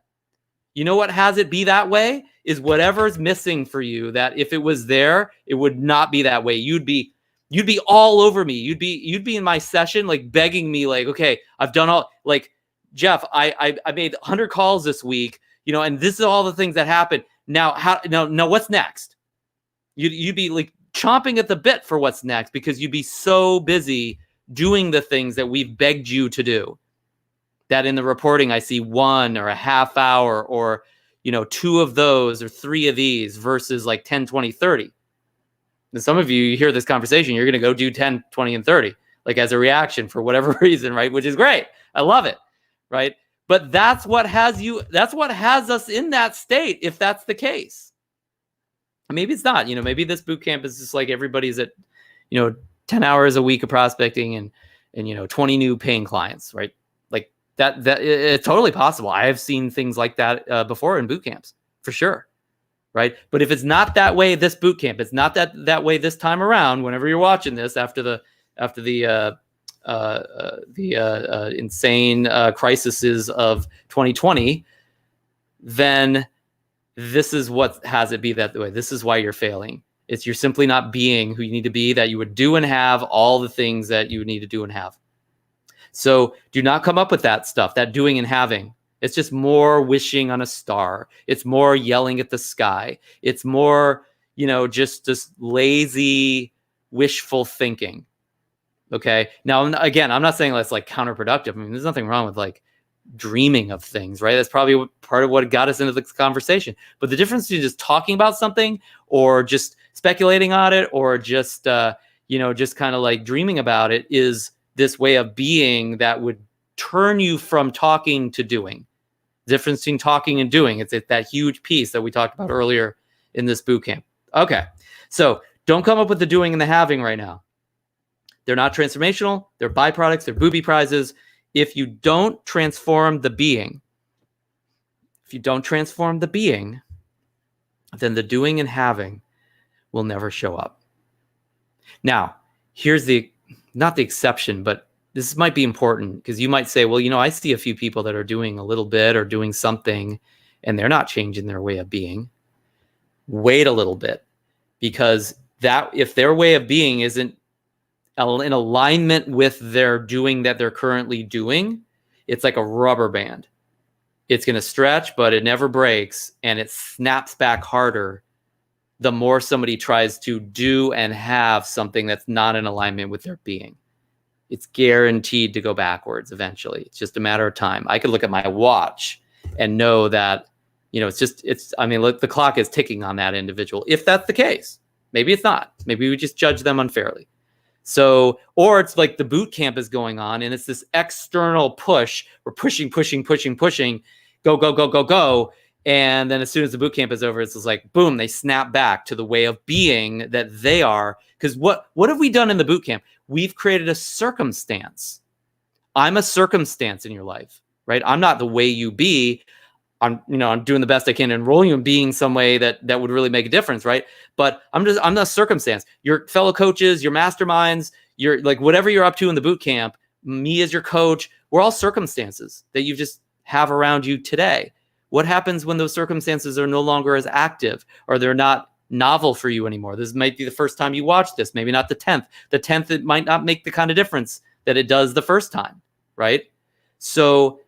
You know what has it be that way is whatever's missing for you, that if it was there, it would not be that way. You'd be all over me. You'd be in my session, like begging me, like, okay, I've done all, like, Jeff, I made 100 calls this week, and this is all the things that happened. Now, what's next? You'd be like chomping at the bit for what's next, because you'd be so busy doing the things that we've begged you to do, that in the reporting I see 1 or a half hour or 2 of those or 3 of these versus like 10, 20, 30. And some of you hear this conversation, you're going to go do 10, 20, and 30, like as a reaction for whatever reason, right? Which is great. I love it, right? But that's what has us in that state, if that's the case. Maybe it's not. Maybe this boot camp is just like everybody's at 10 hours a week of prospecting and 20 new paying clients, right? Like that it's totally possible. I have seen things like that before in boot camps, for sure, right? But if it's not that way this boot camp, it's not that way this time around, whenever you're watching this after the insane crises of 2020, then this is what has it be that way. This is why you're failing. You're simply not being who you need to be, that you would do and have all the things that you need to do and have. So do not come up with that stuff, that doing and having. It's just more wishing on a star. It's more yelling at the sky. It's more, just this lazy, wishful thinking. Okay. Now, again, I'm not saying that's like counterproductive. I mean, there's nothing wrong with like dreaming of things, right? That's probably part of what got us into this conversation. But the difference between just talking about something or just speculating on it or just, just kind of like dreaming about it is this way of being that would turn you from talking to doing. The difference between talking and doing. It's that huge piece that we talked about earlier in this boot camp. Okay. So don't come up with the doing and the having right now. They're not transformational. They're byproducts. They're booby prizes. If you don't transform the being, then the doing and having will never show up. Now, here's not the exception, but this might be important, because you might say, well, I see a few people that are doing a little bit or doing something and they're not changing their way of being. Wait a little bit, because if their way of being isn't in alignment with their doing that they're currently doing, it's like a rubber band. it's going to stretch, but it never breaks, and it snaps back harder the more somebody tries to do and have something that's not in alignment with their being. It's guaranteed to go backwards eventually. It's just a matter of time. I could look at my watch and know that, look, the clock is ticking on that individual. If that's the case, maybe it's not. Maybe we just judge them unfairly. So, or it's like the boot camp is going on and it's this external push. We're pushing, go, go, go, go, go. And then as soon as the boot camp is over, it's just like, boom, they snap back to the way of being that they are. Because what have we done in the boot camp? We've created a circumstance. I'm a circumstance in your life, right? I'm not the way you be. I'm doing the best I can to enroll you in being some way that would really make a difference, right? But I'm the circumstance. Your fellow coaches, your masterminds, your like whatever you're up to in the boot camp, me as your coach, we're all circumstances that you just have around you today. What happens when those circumstances are no longer as active or they're not novel for you anymore? This might be the first time you watch this, maybe not the 10th. The 10th, it might not make the kind of difference that it does the first time, right? So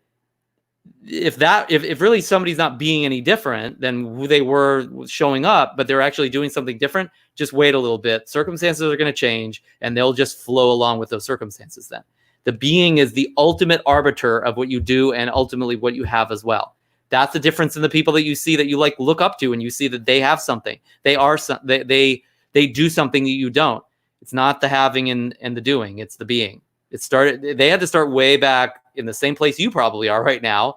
if really somebody's not being any different than who they were showing up, but they're actually doing something different, just wait a little bit. Circumstances are going to change and they'll just flow along with those circumstances then. The being is the ultimate arbiter of what you do and ultimately what you have as well. That's the difference in the people that you see that you like look up to, and you see that they have something. They are they do something that you don't. It's not the having and the doing. It's the being. They had to start way back in the same place you probably are right now,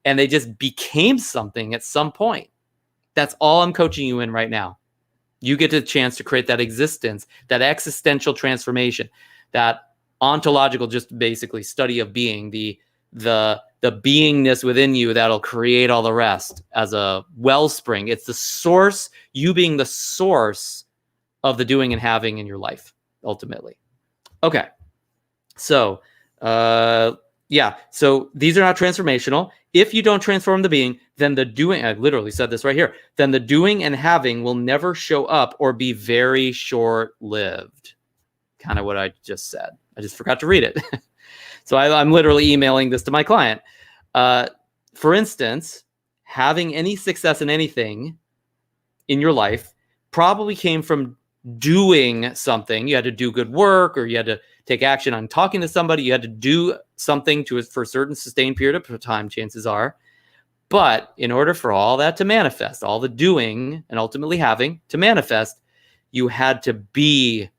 and they just became something at some point. That's all I'm coaching you in right now. You get the chance to create that existence, that existential transformation, that ontological, just basically study of being, the beingness within you that'll create all the rest as a wellspring. It's the source, you being the source of the doing and having in your life, ultimately. Okay. So, so these are not transformational. If you don't transform the being, then the doing, I literally said this right here, then the doing and having will never show up or be very short-lived. Kind of what I just said. I just forgot to read it. So I'm literally emailing this to my client. For instance, having any success in anything in your life probably came from doing something. You had to do good work, or you had to take action on talking to somebody. You had to do something for a certain sustained period of time, chances are. But in order for all that to manifest, all the doing and ultimately having to manifest, you had to be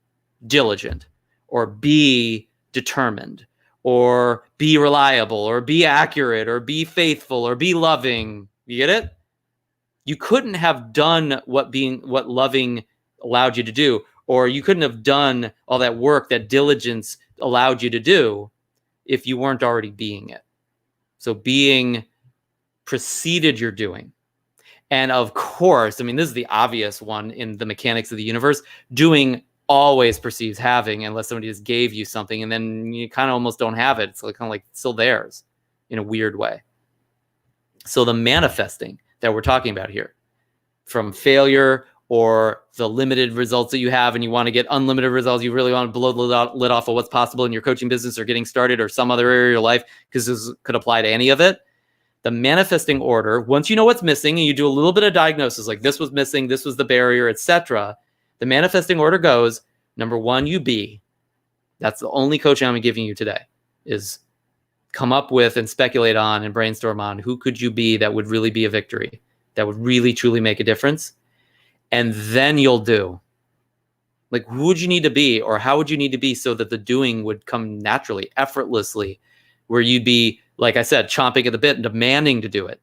diligent or be determined or be reliable or be accurate or be faithful or be loving. You get it? You couldn't have done what loving allowed you to do, or you couldn't have done all that work that diligence allowed you to do if you weren't already being it. So being preceded your doing. And of course, this is the obvious one in the mechanics of the universe. Doing always perceives having, unless somebody just gave you something and then you kind of almost don't have it. It's kind of like still theirs in a weird way. So the manifesting that we're talking about here, from failure or the limited results that you have and you want to get unlimited results, you really want to blow the lid off of what's possible in your coaching business or getting started or some other area of your life, because this could apply to any of it. The manifesting order, once you know what's missing and you do a little bit of diagnosis, like this was missing, this was the barrier, etc., the manifesting order goes, number one, you be. That's the only coaching I'm giving you today, is come up with and speculate on and brainstorm on who could you be that would really be a victory, that would really, truly make a difference. And then you'll do. Like, who would you need to be, or how would you need to be so that the doing would come naturally, effortlessly, where you'd be, like I said, chomping at the bit and demanding to do it.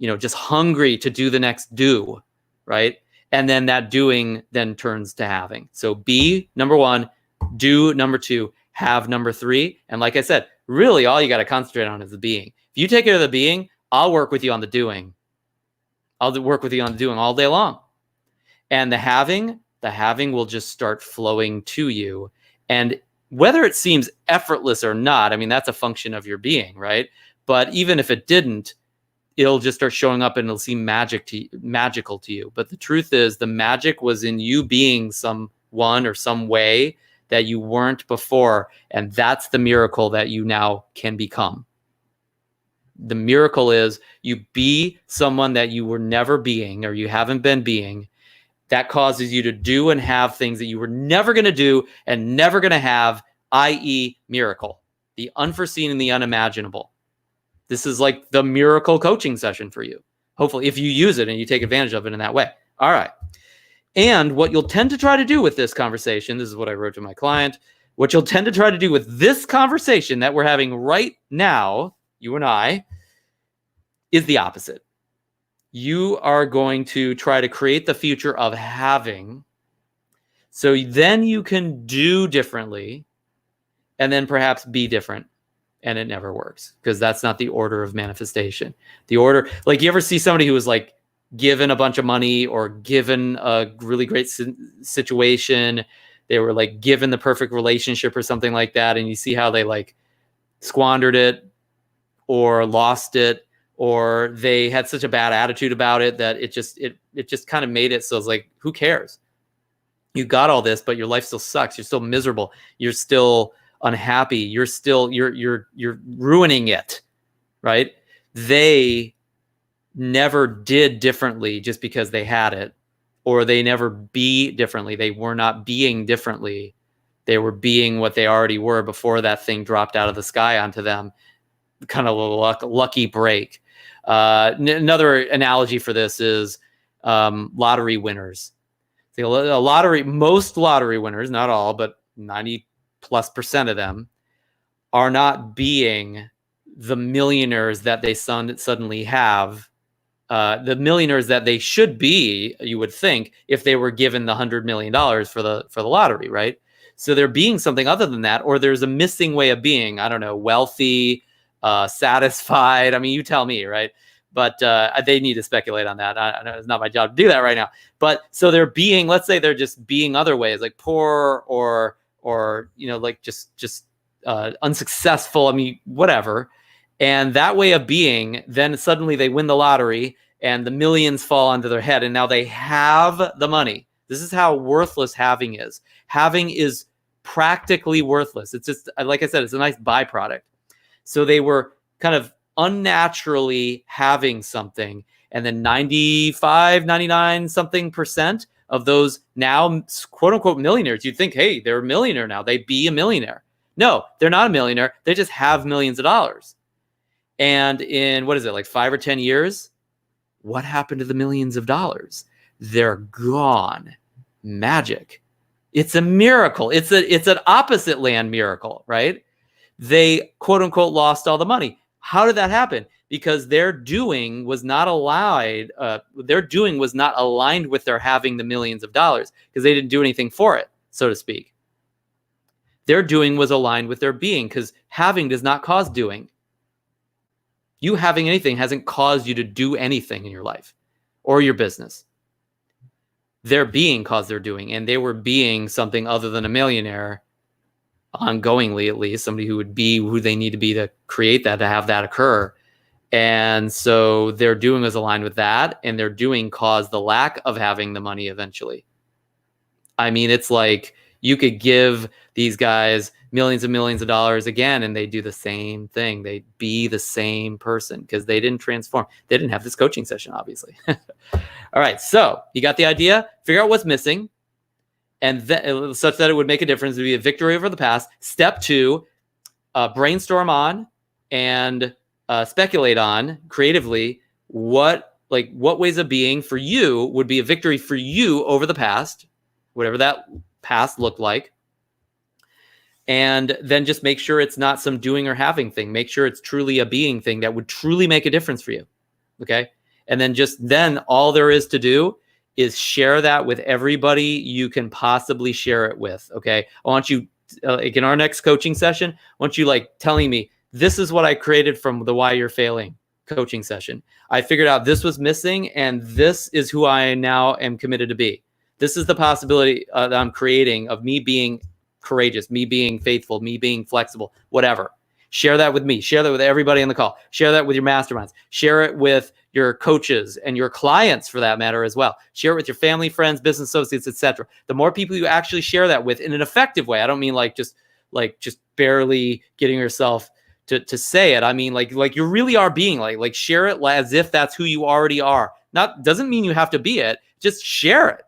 Just hungry to do the next do, right? And then that doing then turns to having. So be number one, do number two, have number three. And like I said, really all you got to concentrate on is the being. If you take care of the being, I'll work with you on the doing. I'll work with you on the doing all day long. And the having will just start flowing to you. And whether it seems effortless or not, that's a function of your being, right? But even if it didn't, it'll just start showing up and it'll seem magical to you. But the truth is, the magic was in you being someone or some way that you weren't before. And that's the miracle that you now can become. The miracle is you be someone that you were never being, or you haven't been being. That causes you to do and have things that you were never going to do and never going to have, i.e. miracle, the unforeseen and the unimaginable. This is like the miracle coaching session for you. Hopefully, if you use it and you take advantage of it in that way. All right. And what you'll tend to try to do with this conversation, this is what I wrote to my client, what you'll tend to try to do with this conversation that we're having right now, you and I, is the opposite. You are going to try to create the future of having, so then you can do differently and then perhaps be different. And it never works because that's not the order of manifestation. The order, like, you ever see somebody who was like given a bunch of money or given a really great situation, they were like given the perfect relationship or something like that, and you see how they like squandered it or lost it, or they had such a bad attitude about it that it just kind of made it so it's like, who cares? You got all this, but your life still sucks. You're still miserable. You're still unhappy. You're ruining it, right? They never did differently just because they had it, or they never be differently. They were not being differently. They were being what they already were before that thing dropped out of the sky onto them. Kind of a lucky break. Another analogy for this is lottery winners. Most lottery winners, not all, but 90+% of them are not being the millionaires that they suddenly have. The millionaires that they should be, you would think, if they were given the $100 million for the lottery, right? So they're being something other than that, or there's a missing way of being. I don't know, wealthy, satisfied. I mean, you tell me, right? But they need to speculate on that. I know it's not my job to do that right now. But so they're being, let's say they're just being other ways, like poor or like just unsuccessful. I mean, whatever. And that way of being, then suddenly they win the lottery and the millions fall onto their head, and now they have the money. This is how worthless having is. Having is practically worthless. It's just, like I said, it's a nice byproduct. So they were kind of unnaturally having something, and then 95, 99 something percent of those now quote unquote millionaires, you'd think, hey, they're a millionaire now. They be a millionaire. No, they're not a millionaire. They just have millions of dollars. And in, what is it, like 5 or 10 years, what happened to the millions of dollars? They're gone. Magic. It's a miracle. It's an opposite land miracle, right? They quote unquote lost all the money. How did that happen? Because their doing was not aligned. Their doing was not aligned with their having the millions of dollars, because they didn't do anything for it, so to speak. Their doing was aligned with their being, because having does not cause doing. You having anything hasn't caused you to do anything in your life or your business. Their being caused their doing, and they were being something other than a millionaire, ongoingly at least, somebody who would be who they need to be to create that, to have that occur. And so their doing was aligned with that, and their doing caused the lack of having the money eventually. I mean, it's like you could give these guys millions and millions of dollars again, and they do the same thing. They be the same person because they didn't transform. They didn't have this coaching session, obviously. All right, so you got the idea. Figure out what's missing, and then, such that it would make a difference. It would be a victory over the past. Step 2, brainstorm on and speculate on creatively what ways of being for you would be a victory for you over the past, whatever that past looked like. And then just make sure it's not some doing or having thing. Make sure it's truly a being thing that would truly make a difference for you. Okay. And then all there is to do is share that with everybody you can possibly share it with. Okay. I want you, like in our next coaching session, I want you like telling me, this is what I created from the Why You're Failing coaching session. I figured out this was missing, and this is who I now am committed to be. This is the possibility that I'm creating of me being courageous, me being faithful, me being flexible, whatever. Share that with me. Share that with everybody on the call. Share that with your masterminds. Share it with your coaches and your clients, for that matter, as well. Share it with your family, friends, business associates, etc. The more people you actually share that with in an effective way, I don't mean like just barely getting yourself to say it. I mean, like you really are being like share it as if that's who you already are. Not doesn't mean you have to be it. Just share it.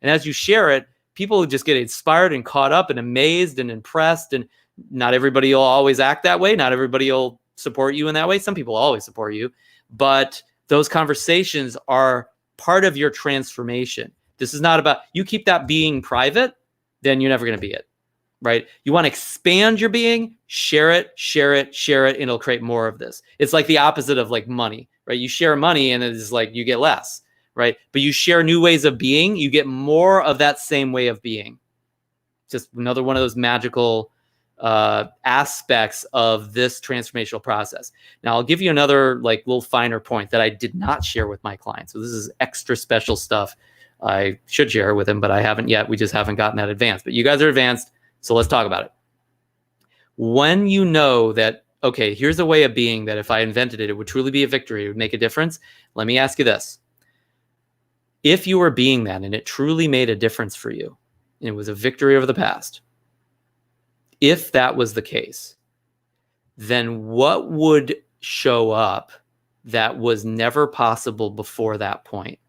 And as you share it, people just get inspired and caught up and amazed and impressed. And not everybody will always act that way. Not everybody will support you in that way. Some people always support you, but those conversations are part of your transformation. This is not about, you keep that being private, then you're never going to be it, right? You want to expand your being, share it, share it, share it, and it'll create more of this. It's like the opposite of like money, right? You share money and it's like you get less, right? But you share new ways of being, you get more of that same way of being. Just another one of those magical aspects of this transformational process. Now, I'll give you another like little finer point that I did not share with my clients. So this is extra special stuff I should share with them, but I haven't yet. We just haven't gotten that advanced. But you guys are advanced, so let's talk about it. When you know that, okay, here's a way of being that if I invented it, it would truly be a victory, it would make a difference. Let me ask you this. If you were being that and it truly made a difference for you, and it was a victory over the past, if that was the case, then what would show up that was never possible before that point?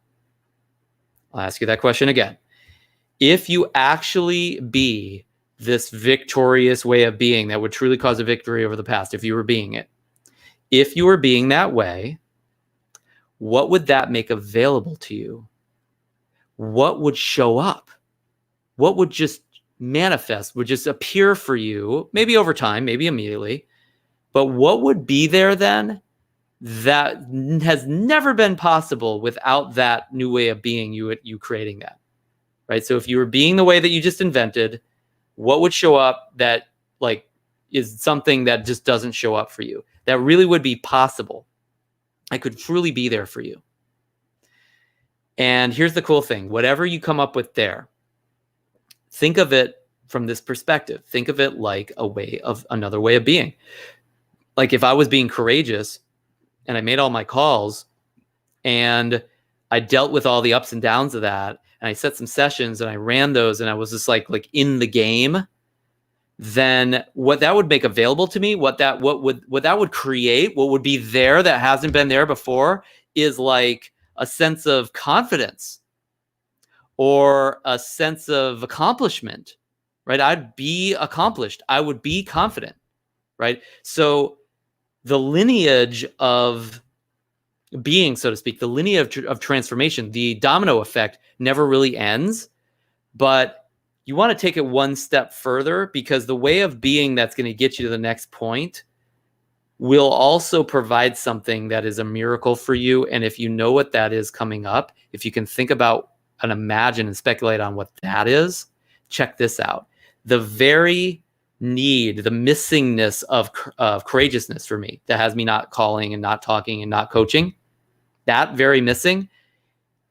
I'll ask you that question again. If you actually be this victorious way of being that would truly cause a victory over the past, if you were being it, if you were being that way, what would that make available to you? What would show up? What would just manifest, would just appear for you, maybe over time, maybe immediately, but what would be there then that has never been possible without that new way of being, you creating that, right? So if you were being the way that you just invented, what would show up that like is something that just doesn't show up for you, that really would be possible? I could truly be there for you. And here's the cool thing, whatever you come up with there, think of it from this perspective. Think of it like another way of being. Like if I was being courageous and I made all my calls and I dealt with all the ups and downs of that, and I set some sessions and I ran those and I was just like in the game, then what that would make available to me, what that would create, what would be there that hasn't been there before, is like a sense of confidence or a sense of accomplishment, right? I'd be accomplished. I would be confident, right? So the lineage of being, so to speak, the lineage of transformation, the domino effect never really ends, but you want to take it one step further, because the way of being that's going to get you to the next point will also provide something that is a miracle for you. And if you know what that is coming up, if you can think about and imagine and speculate on what that is, check this out. The very need, the missingness of courageousness for me that has me not calling and not talking and not coaching, that very missing,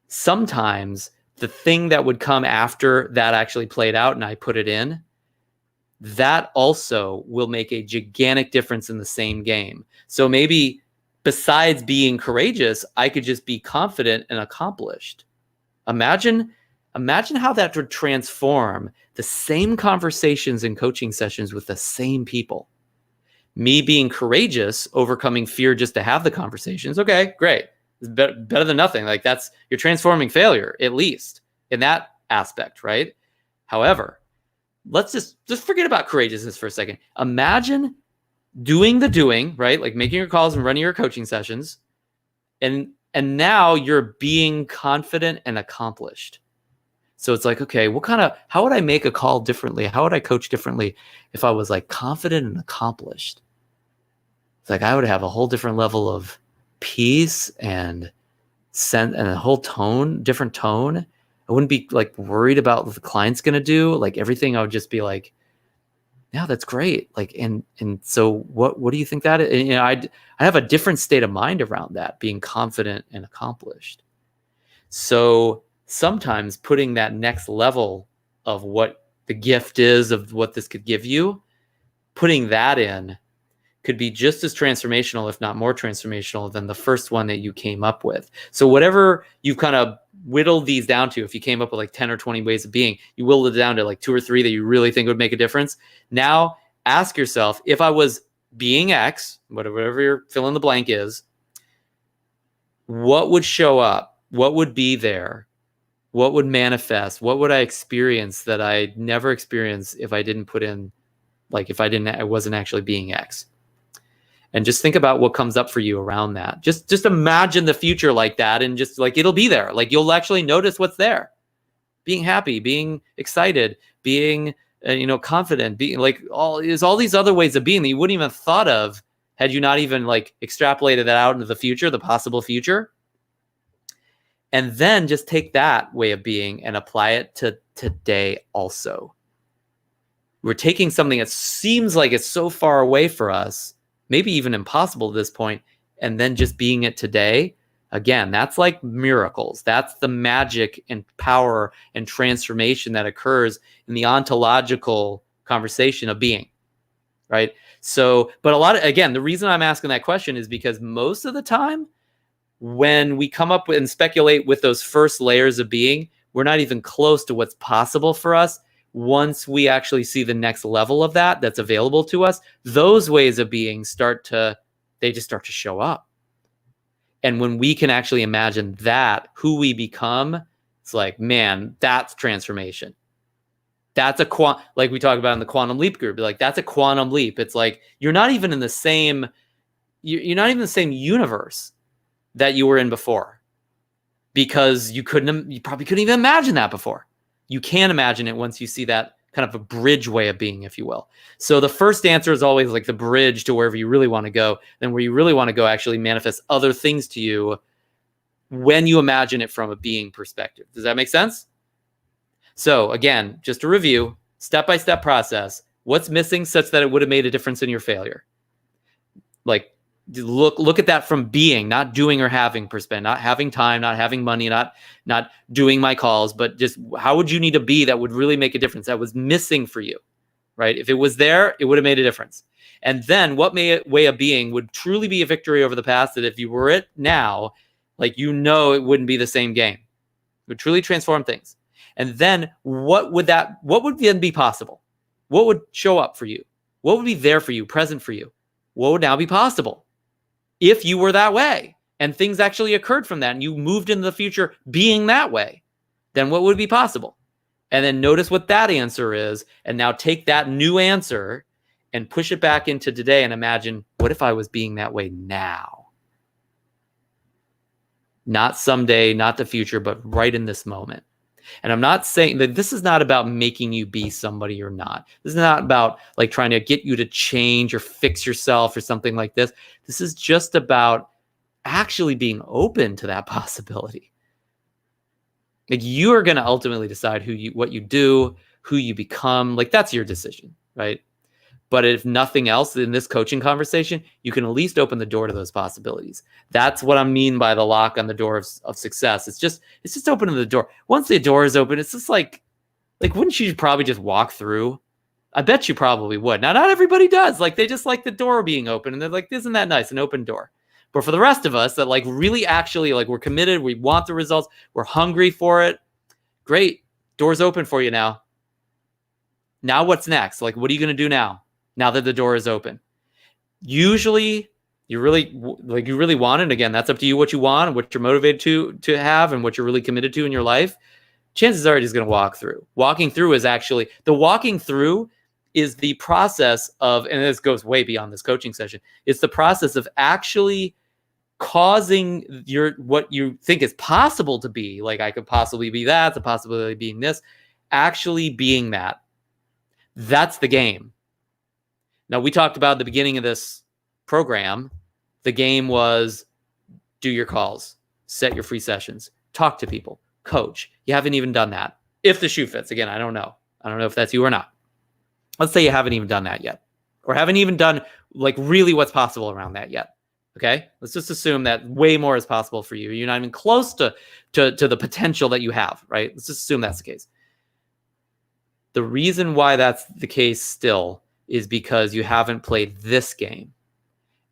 sometimes the thing that would come after that actually played out and I put it in, that also will make a gigantic difference in the same game. So maybe besides being courageous, I could just be confident and accomplished. Imagine how that would transform the same conversations and coaching sessions with the same people. Me being courageous, overcoming fear just to have the conversations. Okay, great. It's better than nothing. Like you're transforming failure, at least in that aspect, right? However, let's just forget about courageousness for a second. Imagine doing the doing, right? Like making your calls and running your coaching sessions. And now you're being confident and accomplished. So it's like, okay, how would I make a call differently? How would I coach differently if I was like confident and accomplished? It's like I would have a whole different level of peace and a whole different tone. I wouldn't be like worried about what the client's going to do. Like everything, I would just be like, yeah, that's great. Like, and so what do you think that is? And, I have a different state of mind around that, being confident and accomplished. So sometimes putting that next level of what the gift is, of what this could give you, putting that in could be just as transformational, if not more transformational than the first one that you came up with. So whatever you've kind of whittled these down to, if you came up with like 10 or 20 ways of being, you whittled it down to like 2 or 3 that you really think would make a difference. Now ask yourself, if I was being X, whatever your fill in the blank is, what would show up? What would be there? What would manifest? What would I experience that I never experienced if I didn't put in, like if I wasn't actually being X? And just think about what comes up for you around that. Just imagine the future like that, and just like it'll be there. Like you'll actually notice what's there. Being happy, being excited, being confident, being like all these other ways of being that you wouldn't even have thought of had you not even like extrapolated that out into the future, the possible future. And then just take that way of being and apply it to today also. We're taking something that seems like it's so far away for us, maybe even impossible at this point, and then just being it today. Again, that's like miracles. That's the magic and power and transformation that occurs in the ontological conversation of being, right? So, but again, the reason I'm asking that question is because most of the time, when we come up with and speculate with those first layers of being, we're not even close to what's possible for us. Once we actually see the next level of that's available to us, those ways of being just start to show up. And when we can actually imagine that, who we become, it's like, man, that's transformation. That's like we talk about in the quantum leap group, like that's a quantum leap. It's like, you're not even in the same universe that you were in before, because you probably couldn't even imagine that before. You can imagine it once you see that kind of a bridge way of being, if you will. So the first answer is always like the bridge to wherever you really want to go. Then where you really want to go actually manifests other things to you when you imagine it from a being perspective. Does that make sense? So again, just to review, step-by-step process. What's missing such that it would have made a difference in your failure? Like, look at that from being, not doing or having perspective, not having time, not having money, not doing my calls, but just how would you need to be that would really make a difference, that was missing for you, right? If it was there, it would have made a difference. And then what way of being would truly be a victory over the past, that if you were it now, like, it wouldn't be the same game. It would truly transform things. And then what would then be possible? What would show up for you? What would be there for you, present for you? What would now be possible if you were that way and things actually occurred from that and you moved into the future being that way? Then what would be possible? And then notice what that answer is, and now take that new answer and push it back into today and imagine, what if I was being that way now? Not someday, not the future, but right in this moment. And I'm not saying that this is not about making you be somebody or not. This is not about like trying to get you to change or fix yourself or something like this. This is just about actually being open to that possibility. Like, you are going to ultimately decide what you do, who you become. Like, that's your decision, right? But if nothing else in this coaching conversation, you can at least open the door to those possibilities. That's what I mean by the lock on the door of success. It's just opening the door. Once the door is open, it's just like wouldn't you probably just walk through? I bet you probably would. Now, not everybody does. Like, they just like the door being open, and they're like, isn't that nice, an open door? But for the rest of us that like really actually like we're committed, we want the results, we're hungry for it. Great, door's open for you now. Now what's next? Like, what are you going to do now that the door is open? Usually you really want it. Again, that's up to you, what you want and what you're motivated to have and what you're really committed to in your life. Chances are he's going to walk through. Walking through is actually the process of, and this goes way beyond this coaching session, it's the process of actually causing what you think is possible to be, like, I could possibly be that, the possibility of being this, actually being that. That's the game. Now, we talked about at the beginning of this program, the game was do your calls, set your free sessions, talk to people, coach. You haven't even done that. If the shoe fits. Again, I don't know. I don't know if that's you or not. Let's say you haven't even done that yet, or haven't even done like really what's possible around that yet. Okay, let's just assume that way more is possible for you. You're not even close to the potential that you have, right? Let's just assume that's the case. The reason why that's the case still is because you haven't played this game.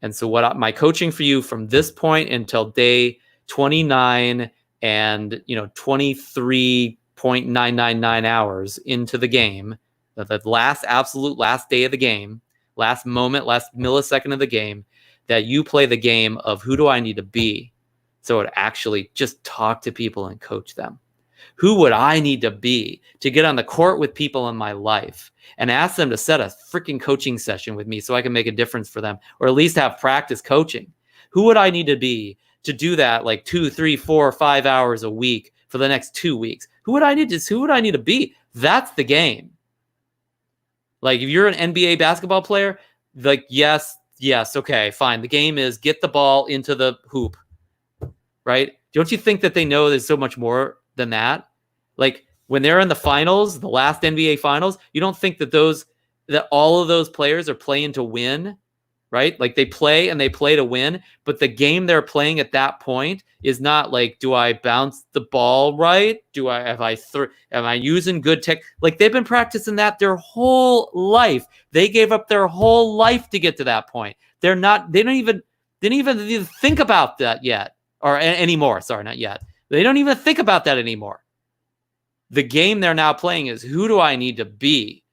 And so my coaching for you from this point until day 29 and 23.999 hours into the game, the absolute last day of the game, last moment, last millisecond of the game, that you play the game of who do I need to be so it actually just talk to people and coach them. Who would I need to be to get on the court with people in my life and ask them to set a freaking coaching session with me so I can make a difference for them, or at least have practice coaching? Who would I need to be to do that like 2, 3, 4, 5 hours a week for the next 2 weeks? Who would I need to be? That's the game. Like if you're an NBA basketball player, like yes, okay, fine. The game is get the ball into the hoop, right? Don't you think that they know there's so much more than that? Like when they're in the finals, the last NBA finals, you don't think that all of those players are playing to win, right? Like they play to win, but the game they're playing at that point is not like, do I bounce the ball right? Am I using good tech? Like they've been practicing that their whole life. They gave up their whole life to get to that point. They didn't even think about that yet, or anymore. Sorry, not yet. They don't even think about that anymore. The game they're now playing is who do I need to be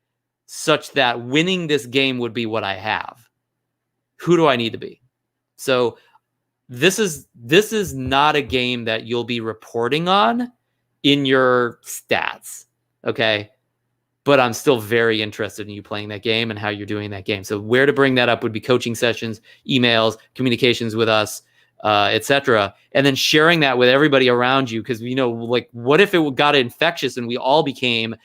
such that winning this game would be what I have? Who do I need to be? So this is not a game that you'll be reporting on in your stats, okay? But I'm still very interested in you playing that game and how you're doing that game. So where to bring that up would be coaching sessions, emails, communications with us, etc. And then sharing that with everybody around you. Because, like, what if it got infectious and we all became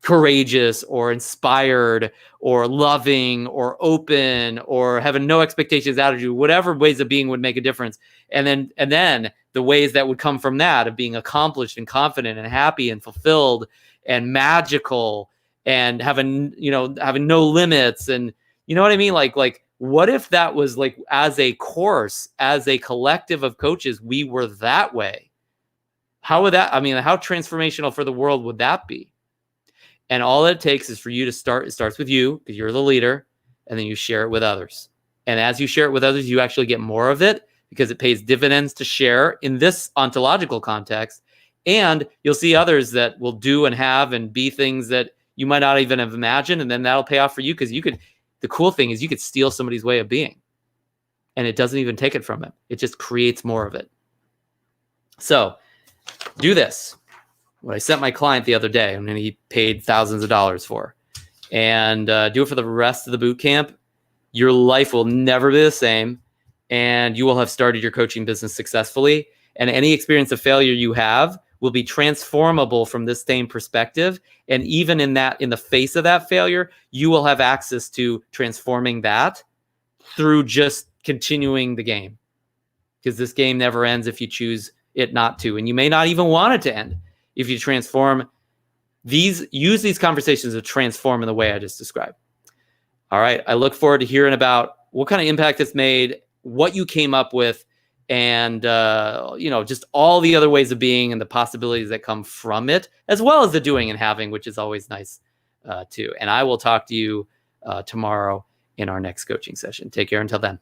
courageous or inspired or loving or open or having no expectations attitude, whatever ways of being would make a difference. And then the ways that would come from that of being accomplished and confident and happy and fulfilled and magical and having no limits. And you know what I mean? Like what if that was like, as a course, as a collective of coaches, we were that way? How transformational for the world would that be? And all it takes is for you to start. It starts with you because you're the leader, and then you share it with others. And as you share it with others, you actually get more of it because it pays dividends to share in this ontological context. And you'll see others that will do and have and be things that you might not even have imagined. And then that'll pay off for you because the cool thing is you could steal somebody's way of being and it doesn't even take it from them. It just creates more of it. So do this. What I sent my client the other day, and he paid thousands of dollars for, and do it for the rest of the boot camp. Your life will never be the same, and you will have started your coaching business successfully. And any experience of failure you have will be transformable from this same perspective. And even in the face of that failure, you will have access to transforming that through just continuing the game, because this game never ends if you choose it not to, and you may not even want it to end. If you use these conversations to transform in the way I just described. All right. I look forward to hearing about what kind of impact it's made, what you came up with, and, just all the other ways of being and the possibilities that come from it, as well as the doing and having, which is always nice too. And I will talk to you tomorrow in our next coaching session. Take care until then.